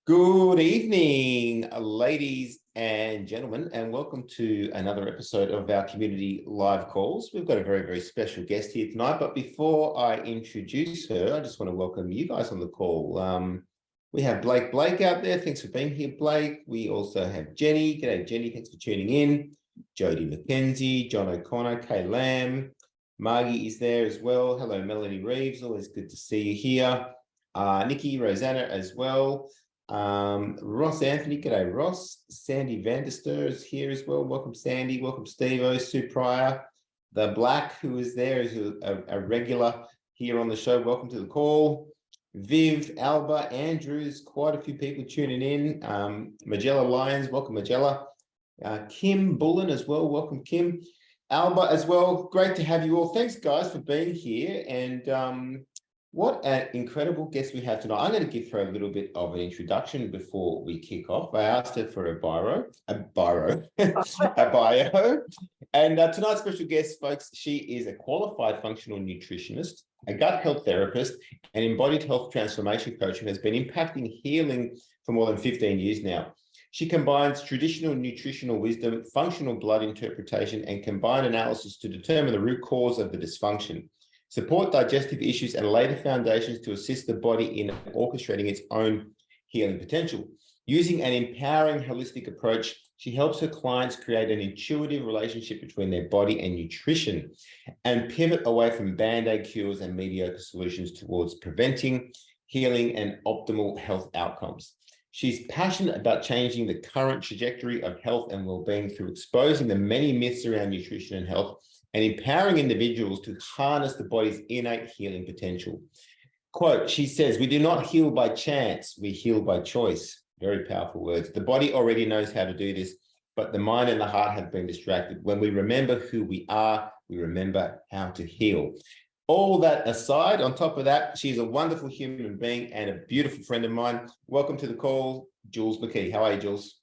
Good evening, ladies and gentlemen, and welcome to another episode of our community live calls. We've got a very, very special guest here tonight, but before I introduce her, I just want to welcome you guys on the call. We have Blake out there. Thanks for being here, Blake. We also have Jenny. G'day, Jenny. Thanks for tuning in. Jodie McKenzie, John O'Connor, Kay Lamb. Margie is there as well. Hello, Melanie Reeves. Always good to see you here. Nikki, Rosanna as well. Ross Anthony, g'day Ross. Sandy Vanderster is here as well. Welcome Sandy, welcome Steve-O, Sue Pryor, the Black who is there is a regular here on the show. Welcome to the call. Viv, Alba, Andrews, quite a few people tuning in. Magella Lyons, welcome Magella. Kim Bullen as well, welcome Kim. Alba as well, great to have you all. Thanks guys for being here, and what an incredible guest we have tonight. I'm going to give her a little bit of an introduction before we kick off. I asked her for a bio. And tonight's special guest, folks, she is a qualified functional nutritionist, a gut health therapist, and embodied health transformation coach who has been impacting healing for more than 15 years now. She combines traditional nutritional wisdom, functional blood interpretation, and combined analysis to determine the root cause of the dysfunction, support digestive issues, and lay the foundations to assist the body in orchestrating its own healing potential. Using an empowering holistic approach, she helps her clients create an intuitive relationship between their body and nutrition and pivot away from band-aid cures and mediocre solutions towards preventing, healing, and optimal health outcomes. She's passionate about changing the current trajectory of health and well-being through exposing the many myths around nutrition and health and empowering individuals to harness the body's innate healing potential. Quote, she says, "We do not heal by chance, we heal by choice." Very powerful words. The body already knows how to do this, but the mind and the heart have been distracted. When we remember who we are, we remember how to heal. All that aside, on top of that, she's a wonderful human being and a beautiful friend of mine. Welcome to the call, Jules McKie. How are you, Jules?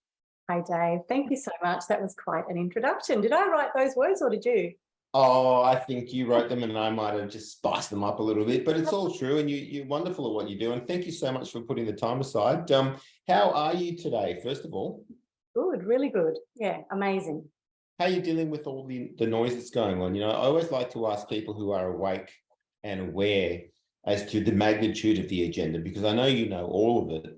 Hi, Dave. Thank you so much. That was quite an introduction. Did I write those words or did you? Oh, I think you wrote them and I might have just spiced them up a little bit, but it's all true and you're wonderful at what you do. And thank you so much for putting the time aside. How are you today, first of all? Good, really good. Yeah, amazing. How are you dealing with all the noise that's going on? You know, I always like to ask people who are awake and aware as to the magnitude of the agenda, because I know you know all of it.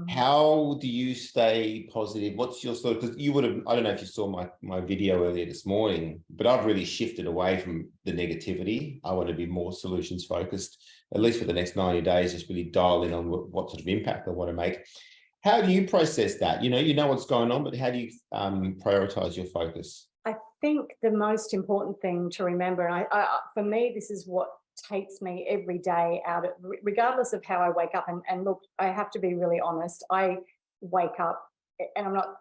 How do you stay positive? What's your sort of, because you would have, I don't know if you saw my video earlier this morning, but I've really shifted away from the negativity. I want to be more solutions focused, at least for the next 90 days, just really dial in on what sort of impact I want to make. How do you process that? You know what's going on, but how do you prioritize your focus? I think the most important thing to remember, and for me, this is what takes me every day out of, regardless of how I wake up, and look, I have to be really honest, I wake up, and I'm not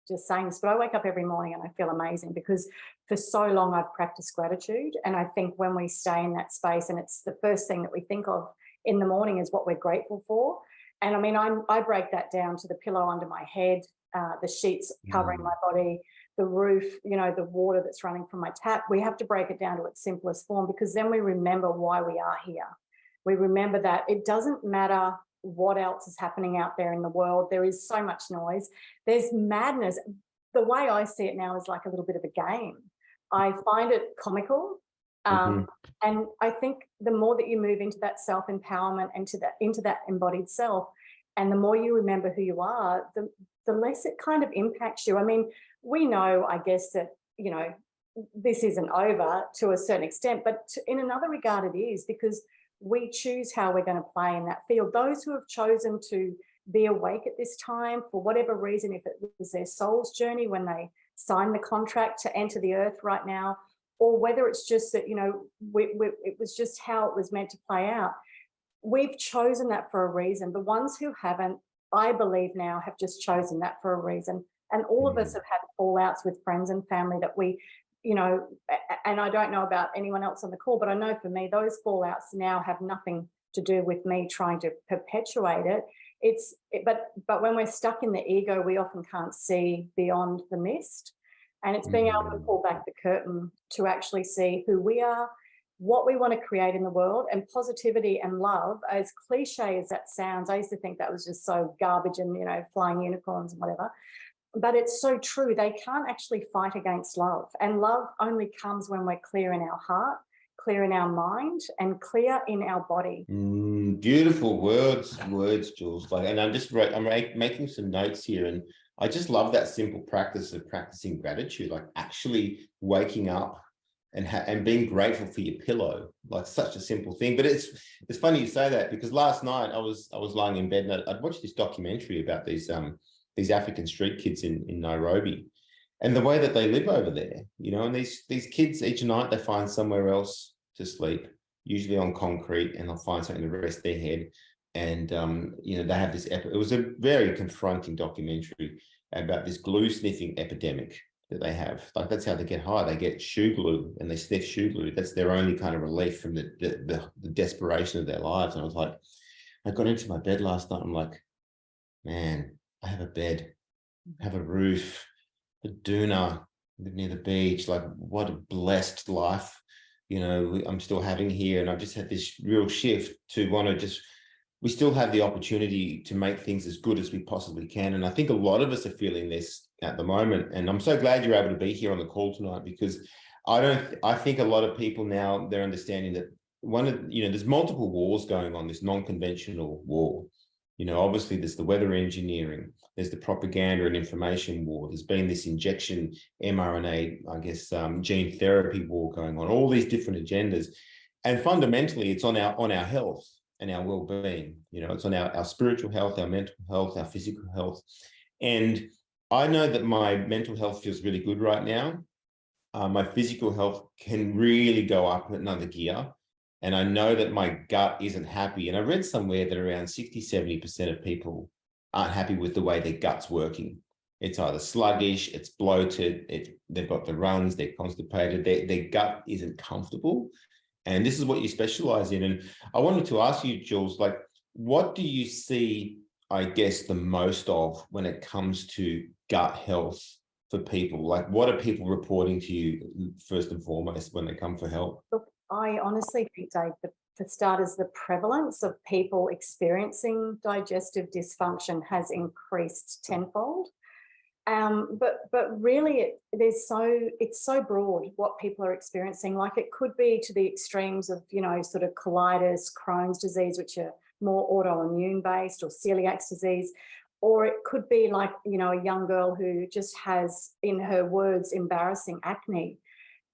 just saying this, but I wake up every morning and I feel amazing because for so long I've practiced gratitude. And I think when we stay in that space, and it's the first thing that we think of in the morning is what we're grateful for. And I mean, I break that down to the pillow under my head, the sheets covering my body, the roof, you know, the water that's running from my tap. We have to break it down to its simplest form, because then we remember why we are here. We remember that it doesn't matter what else is happening out there in the world. There is so much noise. There's madness. The way I see it now is like a little bit of a game. I find it comical. And I think the more that you move into that self-empowerment, into that embodied self, and the more you remember who you are, the less it kind of impacts you. I mean, we know, I guess, that, you know, this isn't over to a certain extent, but in another regard it is, because we choose how we're going to play in that field. Those who have chosen to be awake at this time, for whatever reason, if it was their soul's journey when they signed the contract to enter the earth right now, or whether it's just that, you know, it was just how it was meant to play out. We've chosen that for a reason. The ones who haven't, I believe now, have just chosen that for a reason. And all of us have had fallouts with friends and family that we, you know, and I don't know about anyone else on the call, but I know for me, those fallouts now have nothing to do with me trying to perpetuate it. But when we're stuck in the ego, we often can't see beyond the mist. And it's being able to pull back the curtain to actually see who we are, what we want to create in the world, and positivity and love, as cliche as that sounds. I used to think that was just so garbage and, you know, flying unicorns and whatever. But it's so true. They can't actually fight against love. And love only comes when we're clear in our heart, clear in our mind, and clear in our body. Beautiful words, Jules. Like, and I'm making some notes here, and I just love that simple practice of practicing gratitude, like actually waking up and being grateful for your pillow. Like, such a simple thing. But it's funny you say that, because last night I was lying in bed and I'd watched this documentary about these African street kids in Nairobi, and the way that they live over there, you know, and these kids, each night they find somewhere else to sleep, usually on concrete, and they'll find something to rest their head. And, you know, they have this, it was a very confronting documentary about this glue sniffing epidemic that they have. Like, that's how they get high. They get shoe glue and they sniff shoe glue. That's their only kind of relief from the desperation of their lives. And I was like, I got into my bed last night. I'm like, man, I have a bed, I have a roof, a doona, live near the beach. Like, what a blessed life, you know, I'm still having here. And I've just had this real shift to want to we still have the opportunity to make things as good as we possibly can. And I think a lot of us are feeling this at the moment. And I'm so glad you're able to be here on the call tonight, because I think a lot of people now, they're understanding that there's multiple wars going on, this non-conventional war. You know, obviously there's the weather engineering, there's the propaganda and information war. There's been this injection mRNA, I guess, gene therapy war going on, all these different agendas. And fundamentally, it's on our health and our well-being. You know, it's on our spiritual health, our mental health, our physical health. And I know that my mental health feels really good right now. My physical health can really go up another gear. And I know that my gut isn't happy. And I read somewhere that around 60–70% of people aren't happy with the way their gut's working. It's either sluggish, it's bloated, they've got the runs, they're constipated, their gut isn't comfortable. And this is what you specialize in. And I wanted to ask you, Jules, like, what do you see, I guess, the most of when it comes to gut health for people? Like, what are people reporting to you first and foremost when they come for help? Look, I honestly think, Dave, for starters, the prevalence of people experiencing digestive dysfunction has increased tenfold. But really, it's so broad what people are experiencing. Like, it could be to the extremes of, you know, sort of colitis, Crohn's disease, which are more autoimmune based, or celiac disease. Or it could be like, you know, a young girl who just has, in her words, embarrassing acne.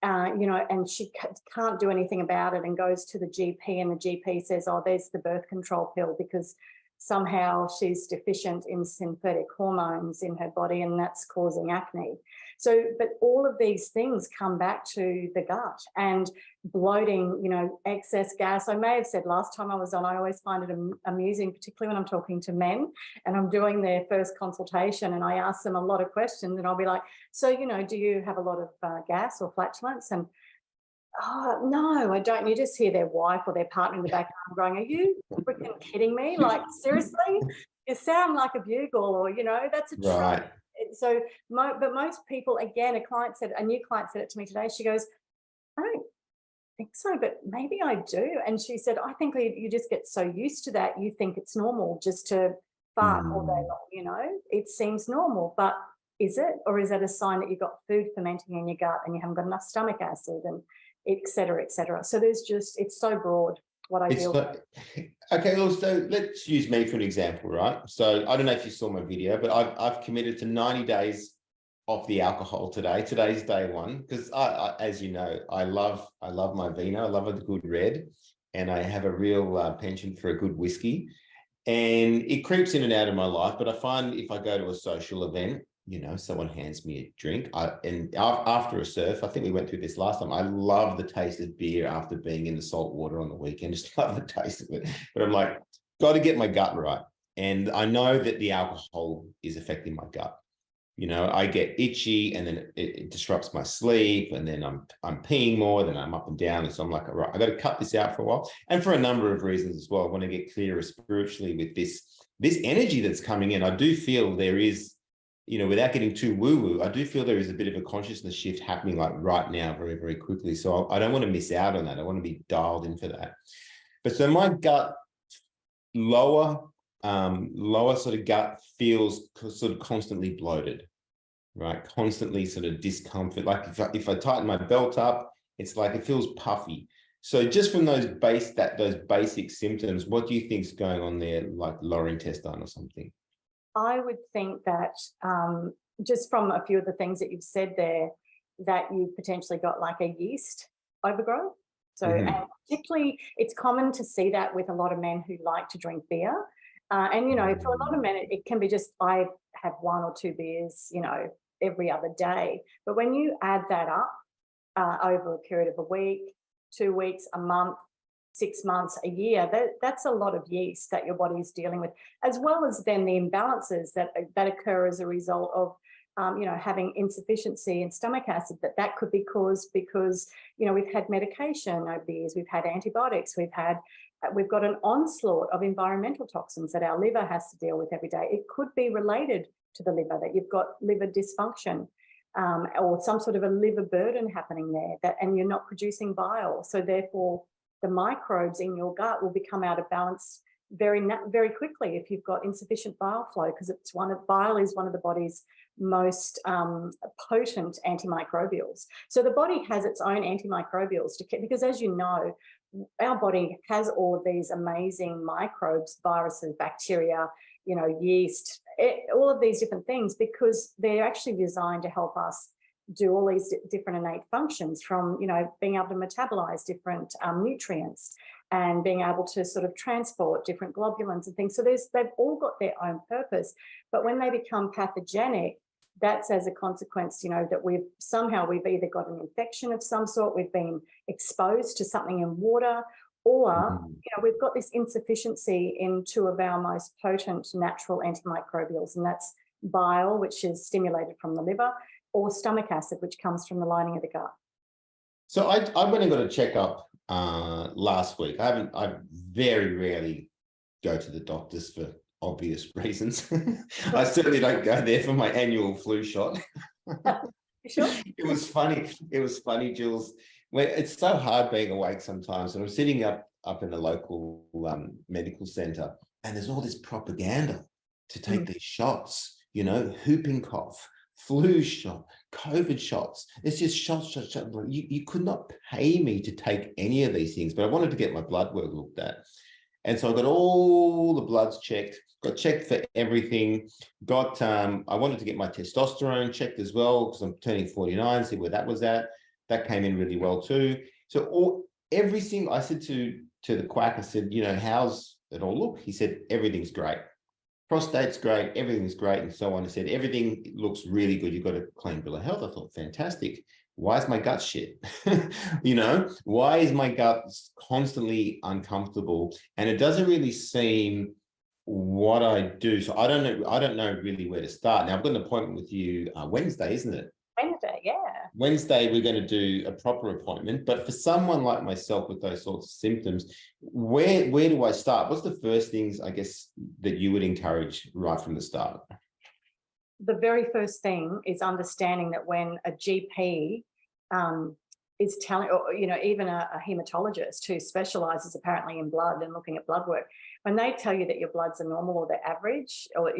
You know, and she can't do anything about it, and goes to the GP, and the GP says, oh, there's the birth control pill, because somehow she's deficient in synthetic hormones in her body, and that's causing acne. So, but all of these things come back to the gut, and bloating, you know, excess gas. I may have said last time I was on, I always find it amusing, particularly when I'm talking to men and I'm doing their first consultation, and I ask them a lot of questions, and I'll be like, so, you know, do you have a lot of gas or flatulence? And oh, no, I don't. You just hear their wife or their partner in the background going, are you freaking kidding me? Like, seriously? You sound like a bugle, or, you know, that's a Right. truck. So, but most people, again, a new client said it to me today. She goes, I don't think so, but maybe I do. And she said, I think you just get so used to that, you think it's normal just to fart all day long, you know? It seems normal, but is it? Or is that a sign that you've got food fermenting in your gut and you haven't got enough stomach acid, and et cetera, et cetera? So it's so broad what I deal with. Okay, well, so let's use me for an example, right? So I don't know if you saw my video, but I've committed to 90 days off the alcohol today. Today's day one, because I, as you know, I love my vino. I love a good red, and I have a real penchant for a good whiskey, and it creeps in and out of my life. But I find if I go to a social event, you know, someone hands me a drink, and after a surf, I think we went through this last time, I love the taste of beer after being in the salt water on the weekend. Just love the taste of it. But I'm like, got to get my gut right. And I know that the alcohol is affecting my gut. You know, I get itchy, and then it disrupts my sleep, and then I'm peeing more, then I'm up and down. And so I'm like, all right, I got to cut this out for a while. And for a number of reasons as well. I want to get clearer spiritually with this energy that's coming in. I do feel there is without getting too woo-woo, I do feel there is a bit of a consciousness shift happening like right now, very, very quickly. So I don't want to miss out on that. I want to be dialed in for that. But so my gut, lower sort of gut feels sort of constantly bloated, right? Constantly sort of discomfort. Like if I tighten my belt up, it's like it feels puffy. So just from those basic symptoms, what do you think is going on there, like lower intestine or something? I would think that just from a few of the things that you've said there, that you've potentially got like a yeast overgrowth. So, and particularly, it's common to see that with a lot of men who like to drink beer. And, for a lot of men, it can be just, I have 1 or 2 beers, every other day. But when you add that up over a period of a week, 2 weeks, a month, 6 months, a year, that's a lot of yeast that your body is dealing with, as well as then the imbalances that occur as a result of having insufficiency in stomach acid. That could be caused because we've had medication over the years, we've had antibiotics, we've got an onslaught of environmental toxins that our liver has to deal with every day. It could be related to the liver, that you've got liver dysfunction or some sort of a liver burden happening there, and you're not producing bile. So therefore, the microbes in your gut will become out of balance very quickly if you've got insufficient bile flow, because bile is one of the body's most potent antimicrobials. So the body has its own antimicrobials because, as you know, our body has all of these amazing microbes, viruses, bacteria, yeast, all of these different things, because they're actually designed to help us do all these different innate functions, from being able to metabolize different nutrients and being able to sort of transport different globulins and things. So they've all got their own purpose. But when they become pathogenic, that's as a consequence, that we've either got an infection of some sort, we've been exposed to something in water, or we've got this insufficiency in 2 of our most potent natural antimicrobials, and that's bile, which is stimulated from the liver, or stomach acid, which comes from the lining of the gut. So I went and got a checkup last week. I very rarely go to the doctors for obvious reasons. I certainly don't go there for my annual flu shot. You sure? It was funny, Jules. It's so hard being awake sometimes. And I'm sitting up in a local medical center, and there's all this propaganda to take these shots, whooping cough, flu shot, COVID shots. It's just shots. You could not pay me to take any of these things, but I wanted to get my blood work looked at. And so I got all the bloods checked, got checked for everything, I wanted to get my testosterone checked as well, because I'm turning 49, see where that was at. That came in really well too. So everything, I said to the quack, I said, how's it all look? He said, everything's great. Prostate's great, everything's great, and so on. He said, everything looks really good. You've got a clean bill of health. I thought, fantastic. Why is my gut shit? Why is my gut constantly uncomfortable? And it doesn't really seem what I do. So I don't know really where to start. Now I've got an appointment with you Wednesday, isn't it? Wednesday, yeah. Wednesday, we're going to do a proper appointment. But for someone like myself with those sorts of symptoms, where do I start? What's the first things, I guess, that you would encourage right from the start? The very first thing is understanding that when a GP is telling, or even a hematologist who specializes apparently in blood and looking at blood work, when they tell you that your bloods are normal or they're average, or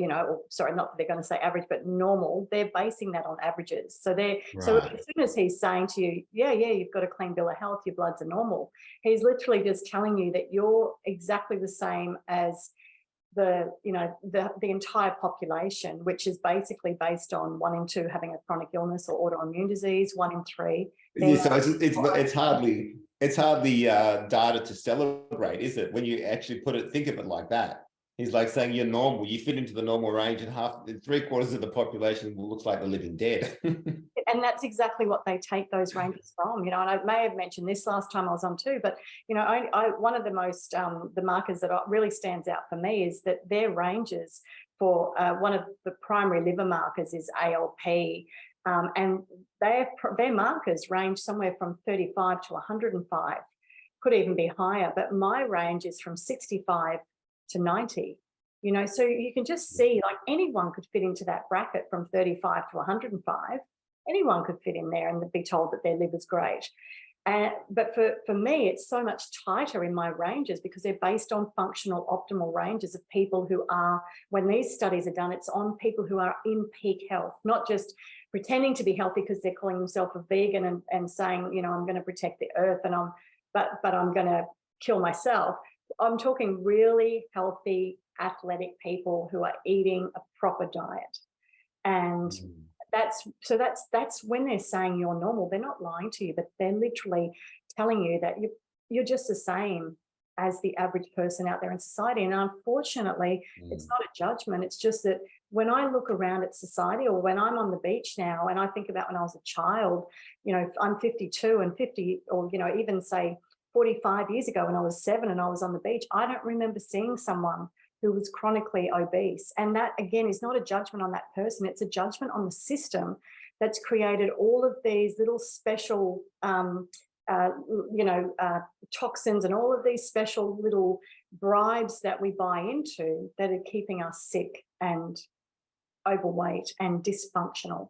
sorry, not that they're going to say average, but normal, they're basing that on averages. So so as soon as he's saying to you, yeah, you've got a clean bill of health, your bloods are normal, he's literally just telling you that you're exactly the same as the entire population, which is basically based on 1 in 2 having a chronic illness or autoimmune disease, 1 in 3. Yeah, so it's hardly data to celebrate, is it? When you actually think of it like that. He's like saying you're normal, you fit into the normal range, and 3/4 of the population looks like they're living dead. And that's exactly what they take those ranges from, and I may have mentioned this last time I was on too, but one of the most the markers that really stands out for me is that their ranges for one of the primary liver markers is ALP, and their markers range somewhere from 35 to 105, could even be higher, but my range is from 65 to 90. you know, so you can just see like anyone could fit into that bracket from 35 to 105. Anyone could fit in there and be told that their liver's great. But for me, it's so much tighter in my ranges because they're based on functional optimal ranges of people who are, when these studies are done, it's on people who are in peak health, not just pretending to be healthy because they're calling themselves a vegan and saying, you know, I'm going to protect the earth and but I'm going to kill myself. I'm talking really healthy, athletic people who are eating a proper diet. And that's when they're saying you're normal. They're not lying to you, but they're literally telling you that you're just the same as the average person out there in society. And unfortunately, it's not a judgment. It's just that when I look around at society, or when I'm on the beach now, and I think about when I was a child, you know, I'm 52 and 50, or, you know, even say 45 years ago when I was 7 and I was on the beach, I don't remember seeing someone who was chronically obese. And that, again, is not a judgment on that person. It's a judgment on the system that's created all of these little special, toxins and all of these special little bribes that we buy into that are keeping us sick and overweight and dysfunctional.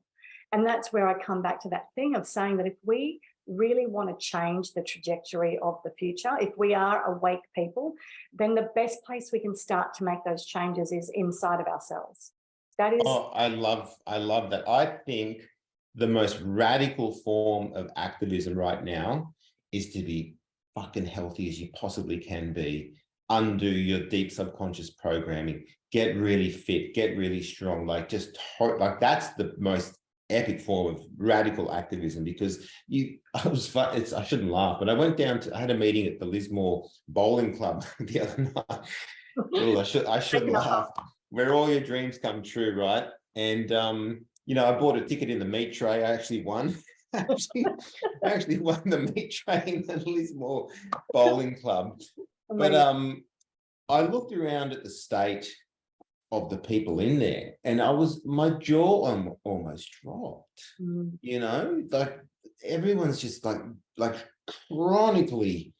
And that's where I come back to that thing of saying that if we really want to change the trajectory of the future, if we are awake people, then the best place we can start to make those changes is inside of ourselves. That is. Oh, I love that. I think the most radical form of activism right now is to be fucking healthy as you possibly can be. Undo your deep subconscious programming, get really fit, get really strong. Like that's the most epic form of radical activism, because I shouldn't laugh, but I had a meeting at the Lismore Bowling Club the other night. Oh, I should laugh. Where all your dreams come true, right? And I bought a ticket in the meat tray. I actually won. I actually won the meat tray in the Lismore Bowling Club. But I looked around at the state of the people in there, and my jaw almost dropped. You know, like everyone's just like chronically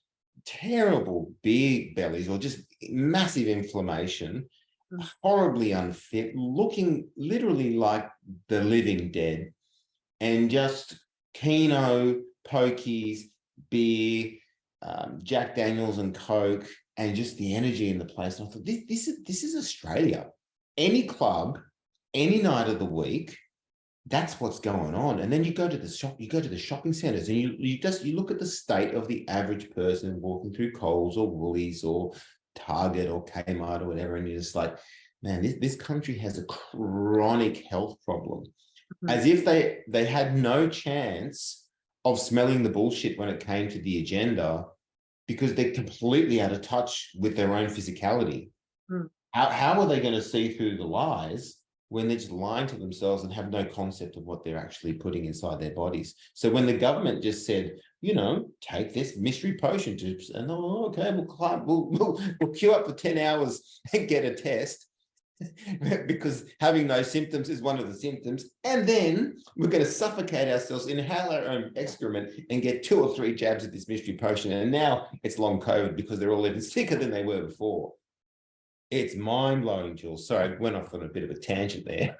terrible big bellies, or just massive inflammation, horribly unfit, looking literally like the living dead, and just Keno, pokies, beer, Jack Daniels and Coke, and just the energy in the place. And I thought, this is Australia. Any club, any night of the week, that's what's going on. And then you go to the shop, you go to the shopping centres, and you look at the state of the average person walking through Coles or Woolies or Target or Kmart or whatever, and you're just like, man, this country has a chronic health problem. As if they had no chance of smelling the bullshit when it came to the agenda, because they're completely out of touch with their own physicality. How are they going to see through the lies when they're just lying to themselves and have no concept of what they're actually putting inside their bodies? So when the government just said, take this mystery potion tips, and okay, we'll queue up for 10 hours and get a test, because having no symptoms is one of the symptoms, and then we're going to suffocate ourselves, inhale our own excrement, and get 2 or 3 jabs of this mystery potion, and now it's long COVID because they're all even sicker than they were before. It's mind-blowing, Jules. Sorry, I went off on a bit of a tangent there.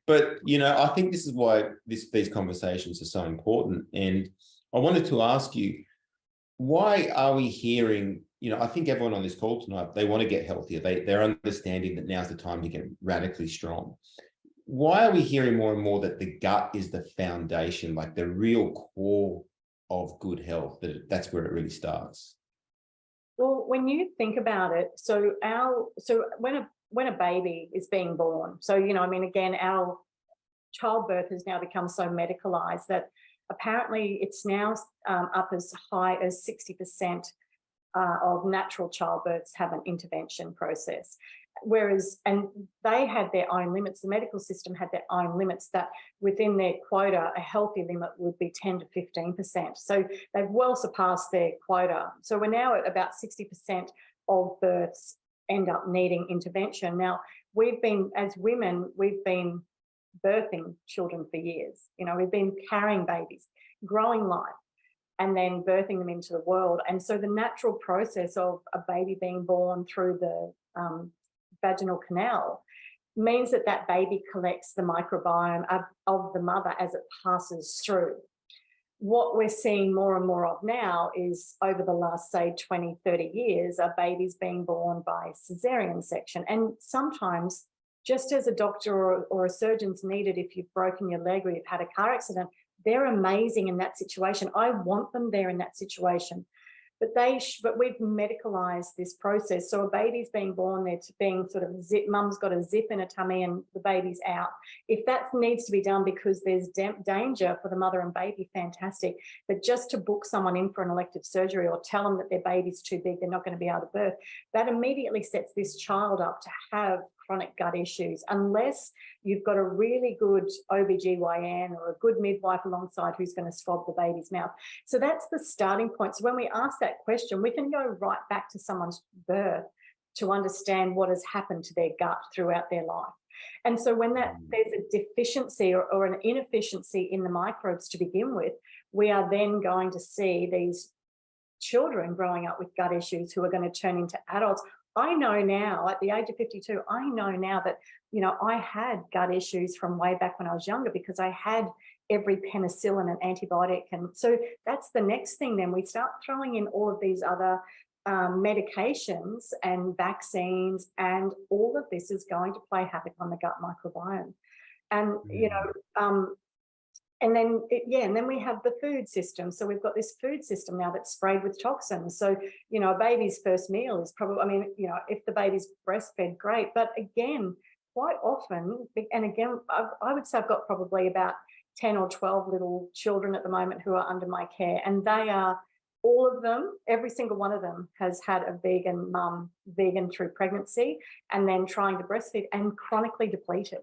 But, I think this is why these conversations are so important. And I wanted to ask you, why are we hearing, I think everyone on this call tonight, they want to get healthier. They're understanding that now's the time to get radically strong. Why are we hearing more and more that the gut is the foundation, like the real core of good health, that's where it really starts? Well, when you think about it, so when a baby is being born, so, again, our childbirth has now become so medicalized that apparently it's now up as high as 60% of natural childbirths have an intervention process. And they had their own limits. The medical system had their own limits, that within their quota, a healthy limit would be 10 to 15%. So they've well surpassed their quota. So we're now at about 60% of births end up needing intervention. Now, as women, we've been birthing children for years. We've been carrying babies, growing life, and then birthing them into the world. And so the natural process of a baby being born through the vaginal canal means that that baby collects the microbiome of the mother as it passes through. What we're seeing more and more of now is over the last, say, 20, 30 years, are babies being born by cesarean section. And sometimes, just as a doctor or a surgeon's needed if you've broken your leg or you've had a car accident, they're amazing in that situation. I want them there in that situation. But we've medicalized this process. So a baby's being born there to being sort of zip, mum's got a zip in her tummy and the baby's out. If that needs to be done because there's danger for the mother and baby, fantastic. But just to book someone in for an elective surgery or tell them that their baby's too big, they're not going to be able to birth, that immediately sets this child up to have chronic gut issues, unless you've got a really good OBGYN or a good midwife alongside who's going to swab the baby's mouth. So that's the starting point. So when we ask that question, we can go right back to someone's birth to understand what has happened to their gut throughout their life. And so when there's a deficiency or an inefficiency in the microbes to begin with, we are then going to see these children growing up with gut issues who are going to turn into adults. I know now, at the age of 52, I know now that, you know, I had gut issues from way back when I was younger because I had every penicillin and antibiotic. And so that's the next thing. Then we start throwing in all of these other medications and vaccines, and all of this is going to play havoc on the gut microbiome. And, you know, and then, and then we have the food system. So we've got this food system now that's sprayed with toxins. So, you know, a baby's first meal is probably, I mean, you know, if the baby's breastfed, great. But again, quite often, and again, I would say I've got probably about 10 or 12 little children at the moment who are under my care. And they are, all of them, every single one of them has had a vegan mum, vegan through pregnancy, and then trying to breastfeed and chronically depleted.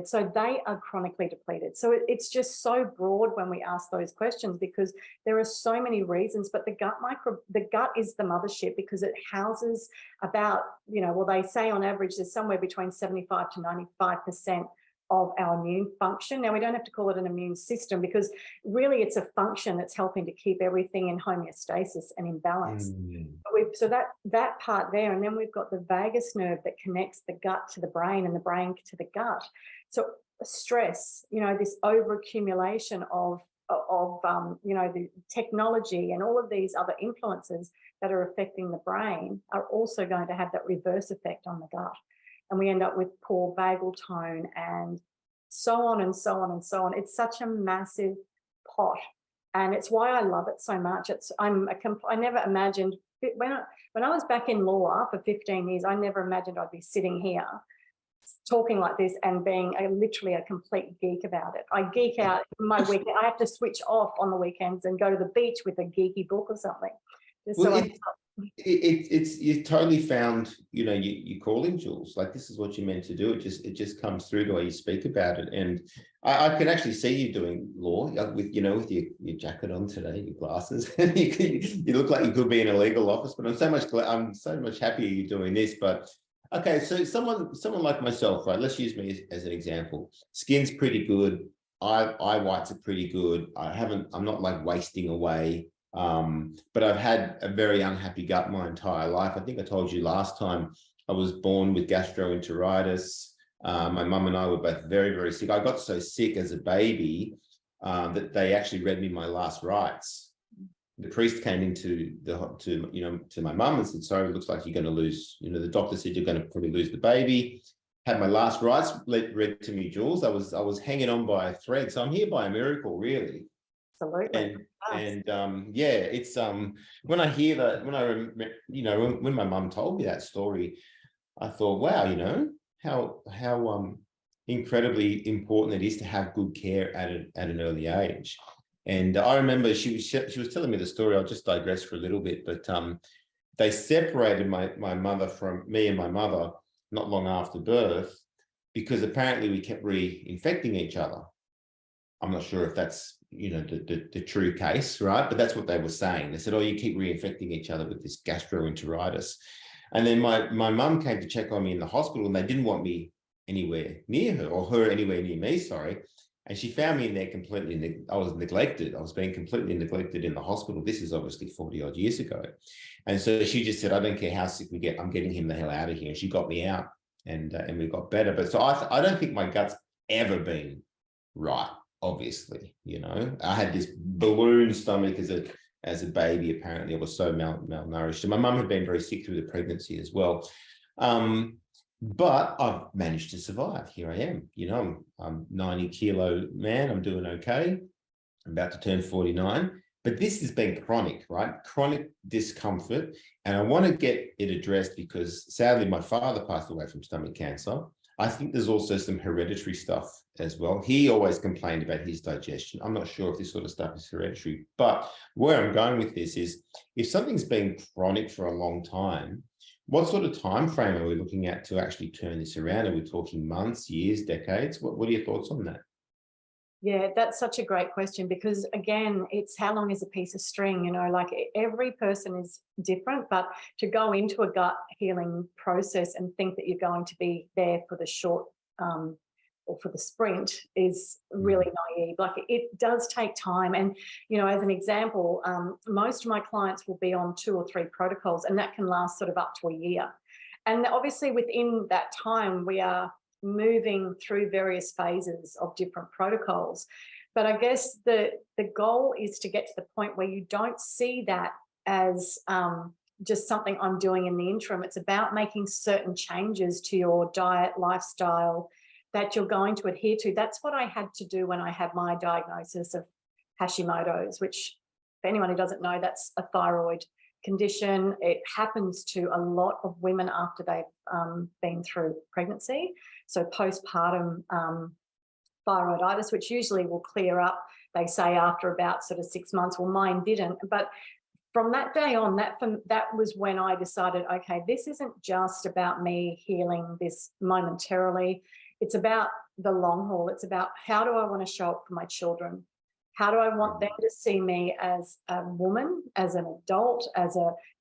So they are chronically depleted. So it's just so broad when we ask those questions, because there are so many reasons. But the gut is the mothership, because it houses about, you know, well, they say on average there's somewhere between 75 to 95% of our immune function. Now, we don't have to call it an immune system, because really it's a function that's helping to keep everything in homeostasis and in balance. So that part there, and then we've got the vagus nerve that connects the gut to the brain and the brain to the gut. So stress, you know, this overaccumulation of you know, the technology and all of these other influences that are affecting the brain are also going to have that reverse effect on the gut. And we end up with poor vagal tone and so on and so on and so on. It's such a massive pot, and it's why I love it so much. I never imagined, when I was back in law for 15 years, I never imagined I'd be sitting here talking like this and being literally a complete geek about it. I geek out my weekend. I have to switch off on the weekends and go to the beach with a geeky book or something. You totally found, you know, you calling, Jules. Like, this is what you meant to do. It just comes through the way you speak about it. And I can actually see you doing law with, you know, with your jacket on today, your glasses. You look like you could be in a legal office. But I'm so much happier you're doing this. But okay, so someone like myself, right? Let's use me as an example. Skin's pretty good. Eye whites are pretty good. I'm not like wasting away. But I've had a very unhappy gut my entire life. I think I told you last time I was born with gastroenteritis. My mum and I were both very, very sick. I got so sick as a baby that they actually read me my last rites. The priest came into to my mum and said, "Sorry, it looks like you're going to lose. You know, the doctor said you're going to probably lose the baby." Had my last rites read to me, Jules. I was hanging on by a thread. So I'm here by a miracle, really. Absolutely. Yeah, it's when I hear that, when my mum told me that story, I thought, wow, you know, how incredibly important it is to have good care at an early age. And I remember she was telling me the story. I'll just digress for a little bit, but they separated my mother from me and my mother not long after birth, because apparently we kept reinfecting each other. I'm not sure if that's, you know, the true case, right? But that's what they were saying. They said, "Oh, you keep reinfecting each other with this gastroenteritis." And then my mum came to check on me in the hospital, and they didn't want me anywhere near her, or her anywhere near me, sorry. And she found me in there I was neglected. I was being completely neglected in the hospital. This is obviously 40 odd years ago. And so she just said, I don't care how sick we get, I'm getting him the hell out of here. And she got me out, and we got better. But so I don't think my gut's ever been right, obviously. You know, I had this balloon stomach as a baby. Apparently I was so malnourished. And my mum had been very sick through the pregnancy as well. But I've managed to survive. Here I am. You know, I'm 90-kilo man. I'm doing okay. I'm about to turn 49. But this has been chronic, right? Chronic discomfort. And I want to get it addressed because sadly, my father passed away from stomach cancer. I think there's also some hereditary stuff as well. He always complained about his digestion. I'm not sure if this sort of stuff is hereditary, but where I'm going with this is if something's been chronic for a long time, what sort of time frame are we looking at to actually turn this around? Are we talking months, years, decades? What are your thoughts on that? Yeah, that's such a great question because, again, it's how long is a piece of string, you know, like every person is different, but to go into a gut healing process and think that you're going to be there for the short or for the sprint is really naive. Like it does take time. And, you know, as an example, most of my clients will be on 2 or 3 protocols, and that can last sort of up to a year. And obviously within that time, we are moving through various phases of different protocols. But I guess the goal is to get to the point where you don't see that as just something I'm doing in the interim. It's about making certain changes to your diet, lifestyle that you're going to adhere to. That's what I had to do when I had my diagnosis of Hashimoto's, which, for anyone who doesn't know, that's a thyroid condition. It happens to a lot of women after they've been through pregnancy. So postpartum thyroiditis, which usually will clear up, they say, after about sort of 6 months. Well, mine didn't. But from that day on, that was when I decided, okay, this isn't just about me healing this momentarily. It's about the long haul. It's about how do I want to show up for my children? How do I want them to see me as a woman, as an adult,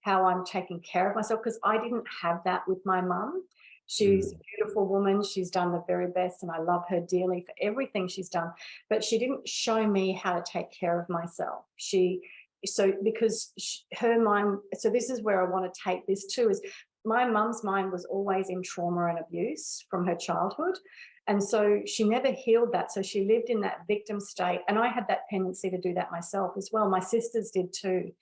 how I'm taking care of myself? Because I didn't have that with my mum. She's a beautiful woman. She's done the very best, and I love her dearly for everything she's done. But she didn't show me how to take care of myself. Her mind, so this is where I want to take this too, is my mum's mind was always in trauma and abuse from her childhood. And so she never healed that. So she lived in that victim state. And I had that tendency to do that myself as well. My sisters did too.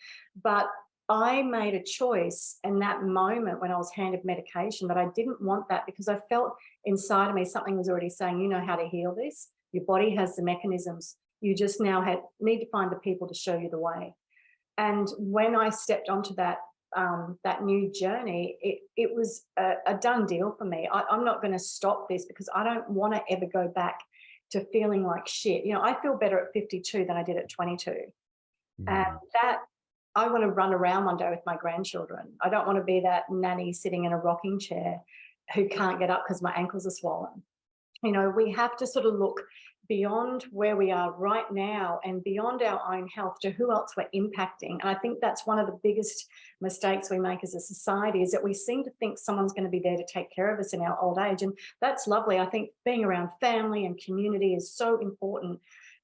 But I made a choice in that moment when I was handed medication that I didn't want that, because I felt inside of me something was already saying, you know how to heal this. Your body has the mechanisms. You just now need to find the people to show you the way. And when I stepped onto that new journey, it was a done deal for me. I'm not going to stop this because I don't want to ever go back to feeling like shit. You know, I feel better at 52 than I did at 22. And that I want to run around one day with my grandchildren. I don't want to be that nanny sitting in a rocking chair who can't get up because my ankles are swollen. You know, we have to sort of look beyond where we are right now and beyond our own health to who else we're impacting. And I think that's one of the biggest mistakes we make as a society, is that we seem to think someone's going to be there to take care of us in our old age. And that's lovely. I think being around family and community is so important.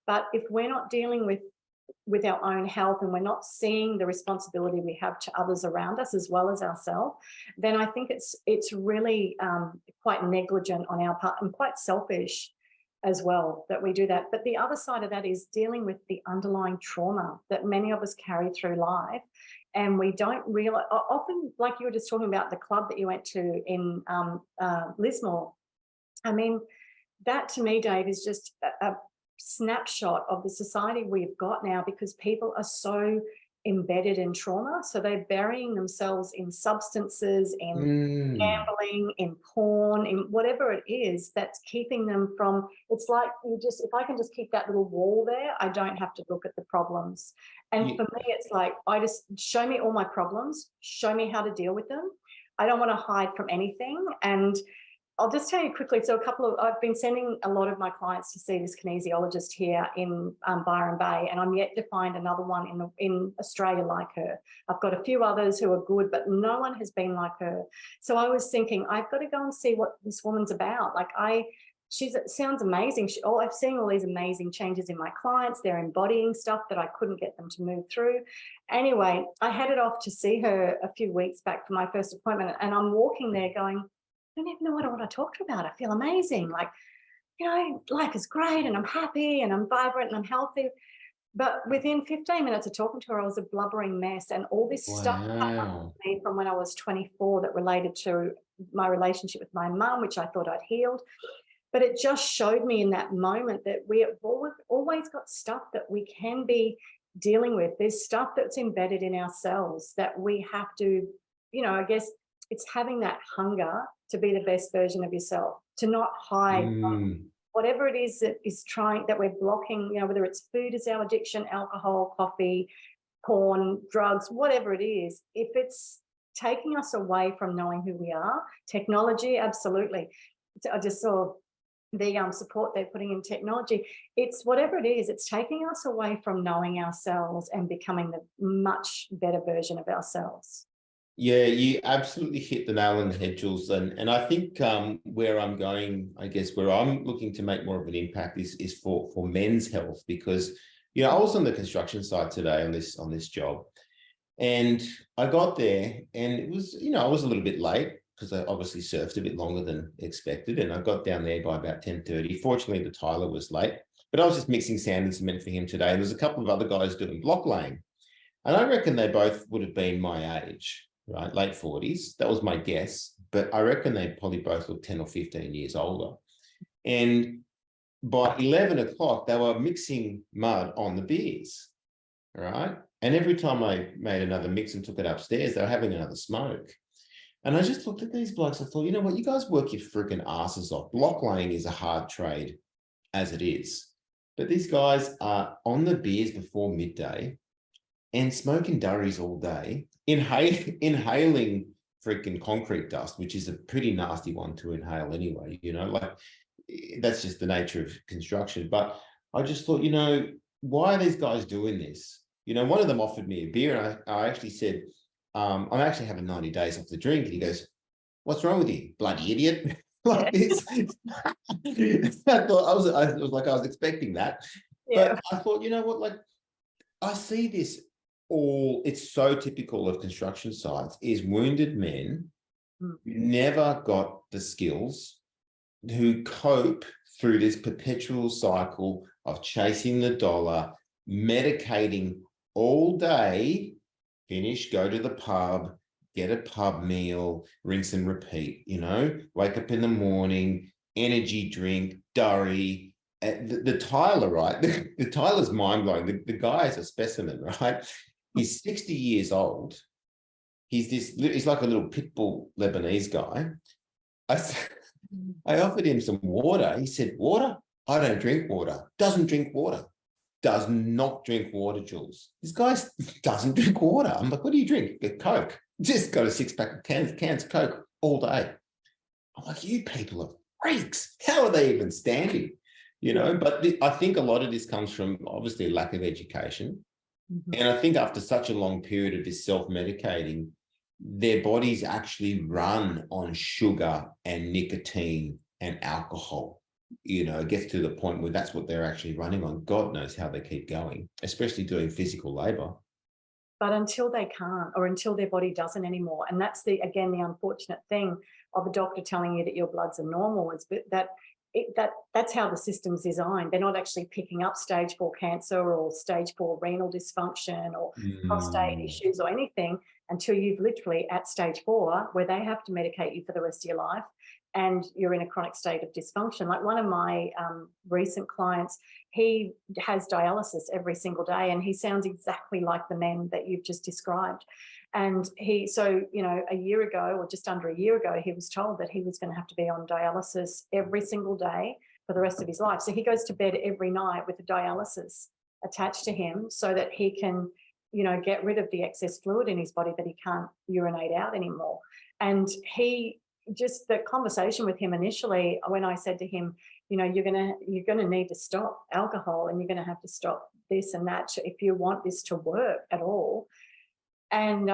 But if we're not dealing with our own health and we're not seeing the responsibility we have to others around us as well as ourselves, then I think it's really quite negligent on our part and quite selfish as well that we do that. But the other side of that is dealing with the underlying trauma that many of us carry through life, and we don't realize. Often, like you were just talking about the club that you went to in Lismore, I mean, that to me, Dave, is just a snapshot of the society we've got now, because people are so embedded in trauma. So they're burying themselves in substances, in gambling, in porn, in whatever it is that's keeping them from, it's like if I can just keep that little wall there, I don't have to look at the problems. And for me, it's like, I just show me all my problems, show me how to deal with them. I don't want to hide from anything. And I'll just tell you quickly. So I've been sending a lot of my clients to see this kinesiologist here in Byron Bay, and I'm yet to find another one in Australia like her. I've got a few others who are good, but no one has been like her. So I was thinking, I've got to go and see what this woman's about. Like it sounds amazing. I've seen all these amazing changes in my clients. They're embodying stuff that I couldn't get them to move through. Anyway, I headed off to see her a few weeks back for my first appointment, and I'm walking there going, I don't even know what I want to talk to her about. I feel amazing. Like, life is great and I'm happy and I'm vibrant and I'm healthy. But within 15 minutes of talking to her, I was a blubbering mess, and all this stuff Wow. from when I was 24 that related to my relationship with my mum, which I thought I'd healed. But it just showed me in that moment that we have always got stuff that we can be dealing with. There's stuff that's embedded in our cells that we have to, I guess it's having that hunger to be the best version of yourself, to not hide Mm. whatever it is that we're blocking, whether it's food is our addiction, alcohol, coffee, porn, drugs, whatever it is. If it's taking us away from knowing who we are, technology, absolutely. I just saw the support they're putting in technology. It's whatever it is, it's taking us away from knowing ourselves and becoming the much better version of ourselves. Yeah, you absolutely hit the nail on the head, Jules. And I think where I'm going, I guess, where I'm looking to make more of an impact is for men's health, because I was on the construction site today on this job, and I got there, and it was I was a little bit late because I obviously surfed a bit longer than expected, and I got down there by about 10:30. Fortunately, the tiler was late, but I was just mixing sand and cement for him today. There's a couple of other guys doing block laying. And I reckon they both would have been my age, right? Late 40s. That was my guess. But I reckon they probably both looked 10 or 15 years older. And by 11 o'clock, they were mixing mud on the beers, right? And every time I made another mix and took it upstairs, they were having another smoke. And I just looked at these blokes. I thought, you know what? You guys work your freaking asses off. Block laying is a hard trade as it is. But these guys are on the beers before midday and smoking durries all day, inhaling freaking concrete dust, which is a pretty nasty one to inhale anyway, like that's just the nature of construction. But I just thought, why are these guys doing this? One of them offered me a beer, and I actually said, I'm actually having 90 days off the drink. And he goes, what's wrong with you, bloody idiot? Like this. I was expecting that. Yeah. But I thought, you know what, like, I see this it's so typical of construction sites, is wounded men who never got the skills, who cope through this perpetual cycle of chasing the dollar, medicating all day, finish, go to the pub, get a pub meal, rinse and repeat, wake up in the morning, energy drink, durry. The tiler, right? The tiler's mind-blowing. The guy is a specimen, right? He's 60 years old. He's like a little pit bull Lebanese guy. I offered him some water. He said, water? I don't drink water. Doesn't drink water. Does not drink water, Jules. This guy doesn't drink water. I'm like, what do you drink? Get Coke. Just got a 6-pack of cans of Coke all day. I'm like, you people are freaks. How are they even standing? But I think a lot of this comes from obviously a lack of education. And I think after such a long period of this self-medicating, their bodies actually run on sugar and nicotine and alcohol. It gets to the point where that's what they're actually running on. God knows how they keep going, especially doing physical labor. But until they can't, or until their body doesn't anymore, and that's the unfortunate thing of a doctor telling you that your bloods are normal, is that's how the system's designed. They're not actually picking up stage 4 cancer or stage 4 renal dysfunction or prostate issues or anything until you've literally at stage 4, where they have to medicate you for the rest of your life and you're in a chronic state of dysfunction. Like one of my recent clients, he has dialysis every single day, and he sounds exactly like the men that you've just described. And a year ago, or just under a year ago, he was told that he was going to have to be on dialysis every single day for the rest of his life. So he goes to bed every night with a dialysis attached to him so that he can, get rid of the excess fluid in his body that he can't urinate out anymore. And the conversation with him initially, when I said to him, you're gonna need to stop alcohol, and you're gonna have to stop this and that if you want this to work at all. And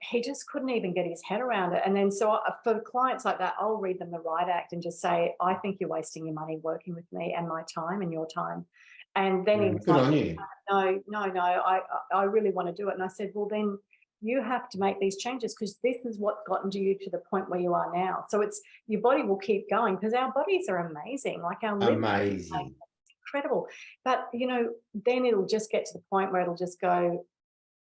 he just couldn't even get his head around it. And then for clients like that, I'll read them the Right Act and just say, I think you're wasting your money working with me and my time and your time. And then he was Good like, on you. no, I really want to do it. And I said, well, then you have to make these changes, because this is what's gotten to you to the point where you are now. So it's, your body will keep going, because our bodies are amazing. Like our liver, Amazing. incredible. But, then it'll just get to the point where it'll just go,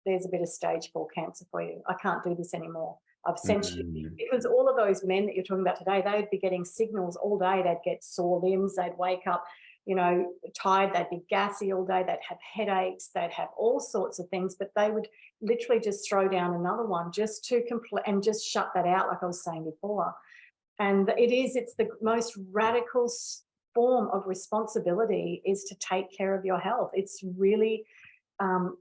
there's a bit of stage 4 cancer for you. I can't do this anymore. I've sent you. Because all of those men that you're talking about today, they'd be getting signals all day. They'd get sore limbs. They'd wake up, tired. They'd be gassy all day. They'd have headaches. They'd have all sorts of things, but they would literally just throw down another one just to complete and just shut that out, like I was saying before. And it's the most radical form of responsibility, is to take care of your health. It's really, I'm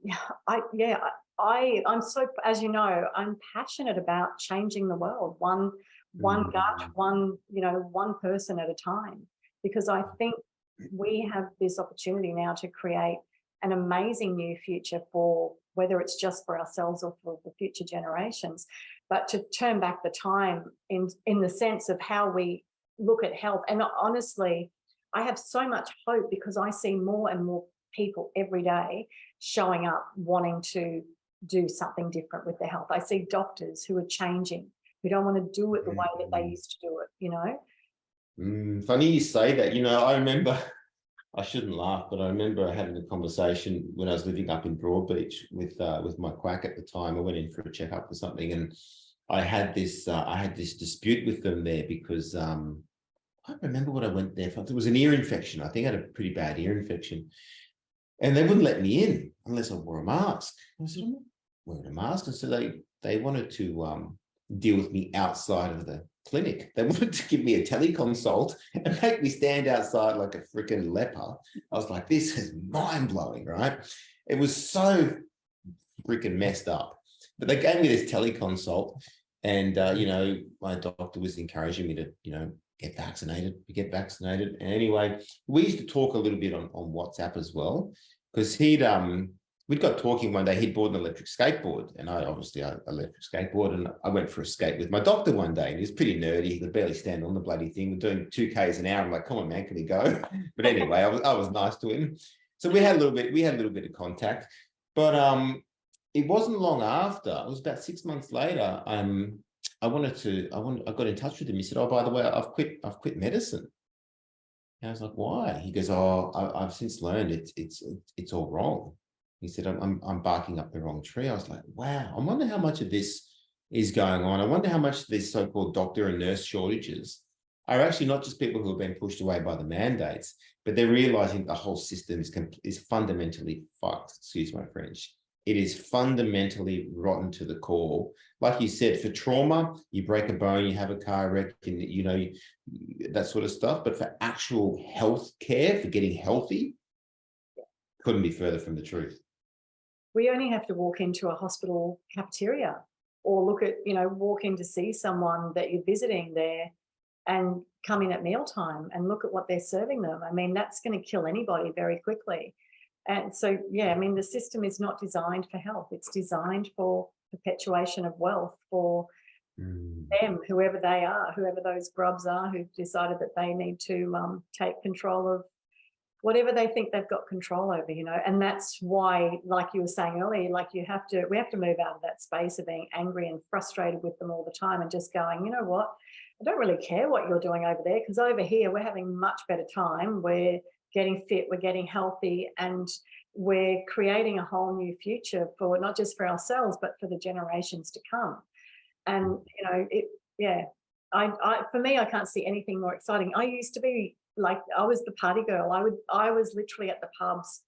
so, as you know, I'm passionate about changing the world, one gut, one person at a time, because I think we have this opportunity now to create an amazing new future, for whether it's just for ourselves or for the future generations, but to turn back the time in the sense of how we look at health. And honestly, I have so much hope, because I see more and more people every day showing up wanting to do something different with their health. I see doctors who are changing, who don't want to do it the way that they used to do it, Funny you say that. I remember, I shouldn't laugh, but I remember having a conversation when I was living up in Broadbeach with my quack at the time. I went in for a checkup or something, and I had this dispute with them there, because I don't remember what I went there for. It was an ear infection. I think I had a pretty bad ear infection. And they wouldn't let me in unless I wore a mask. I said, I'm not wearing a mask. And so they wanted to deal with me outside of the clinic. They wanted to give me a teleconsult and make me stand outside like a freaking leper. I was like, this is mind-blowing, right? It was so freaking messed up. But they gave me this teleconsult, and my doctor was encouraging me to, get vaccinated. And anyway, we used to talk a little bit on WhatsApp as well, because we'd got talking one day. He'd bought an electric skateboard, and I obviously electric skateboard, and I went for a skate with my doctor one day, and he was pretty nerdy. He could barely stand on the bloody thing. We're doing 2Ks an hour. I'm like, come on, man, can we go? But anyway, I was nice to him. So we had a little bit of contact, but it wasn't long after. It was about 6 months later. I got in touch with him. He said, oh, by the way, I've quit medicine. And I was like, why? He goes, oh, I've since learned it's all wrong. He said, I'm barking up the wrong tree. I was like, wow, I wonder how much of this is going on. I wonder how much of these so-called doctor and nurse shortages are actually not just people who have been pushed away by the mandates, but they're realizing the whole system is fundamentally fucked. Excuse my French. It is fundamentally rotten to the core. Like you said, for trauma, you break a bone, you have a car wreck, and that sort of stuff. But for actual health care, for getting healthy, couldn't be further from the truth. We only have to walk into a hospital cafeteria, or walk in to see someone that you're visiting there, and come in at mealtime and look at what they're serving them. I mean, that's going to kill anybody very quickly. And so, the system is not designed for health. It's designed for perpetuation of wealth for them, whoever they are, whoever those grubs are who've decided that they need to take control of whatever they think they've got control over, And that's why, like you were saying earlier, we have to move out of that space of being angry and frustrated with them all the time, and just going, you know what, I don't really care what you're doing over there, because over here we're having much better time. We're getting fit, we're getting healthy, and we're creating a whole new future for not just for ourselves, but for the generations to come. And, for me, I can't see anything more exciting. I used to be I was the party girl. I was literally at the pubs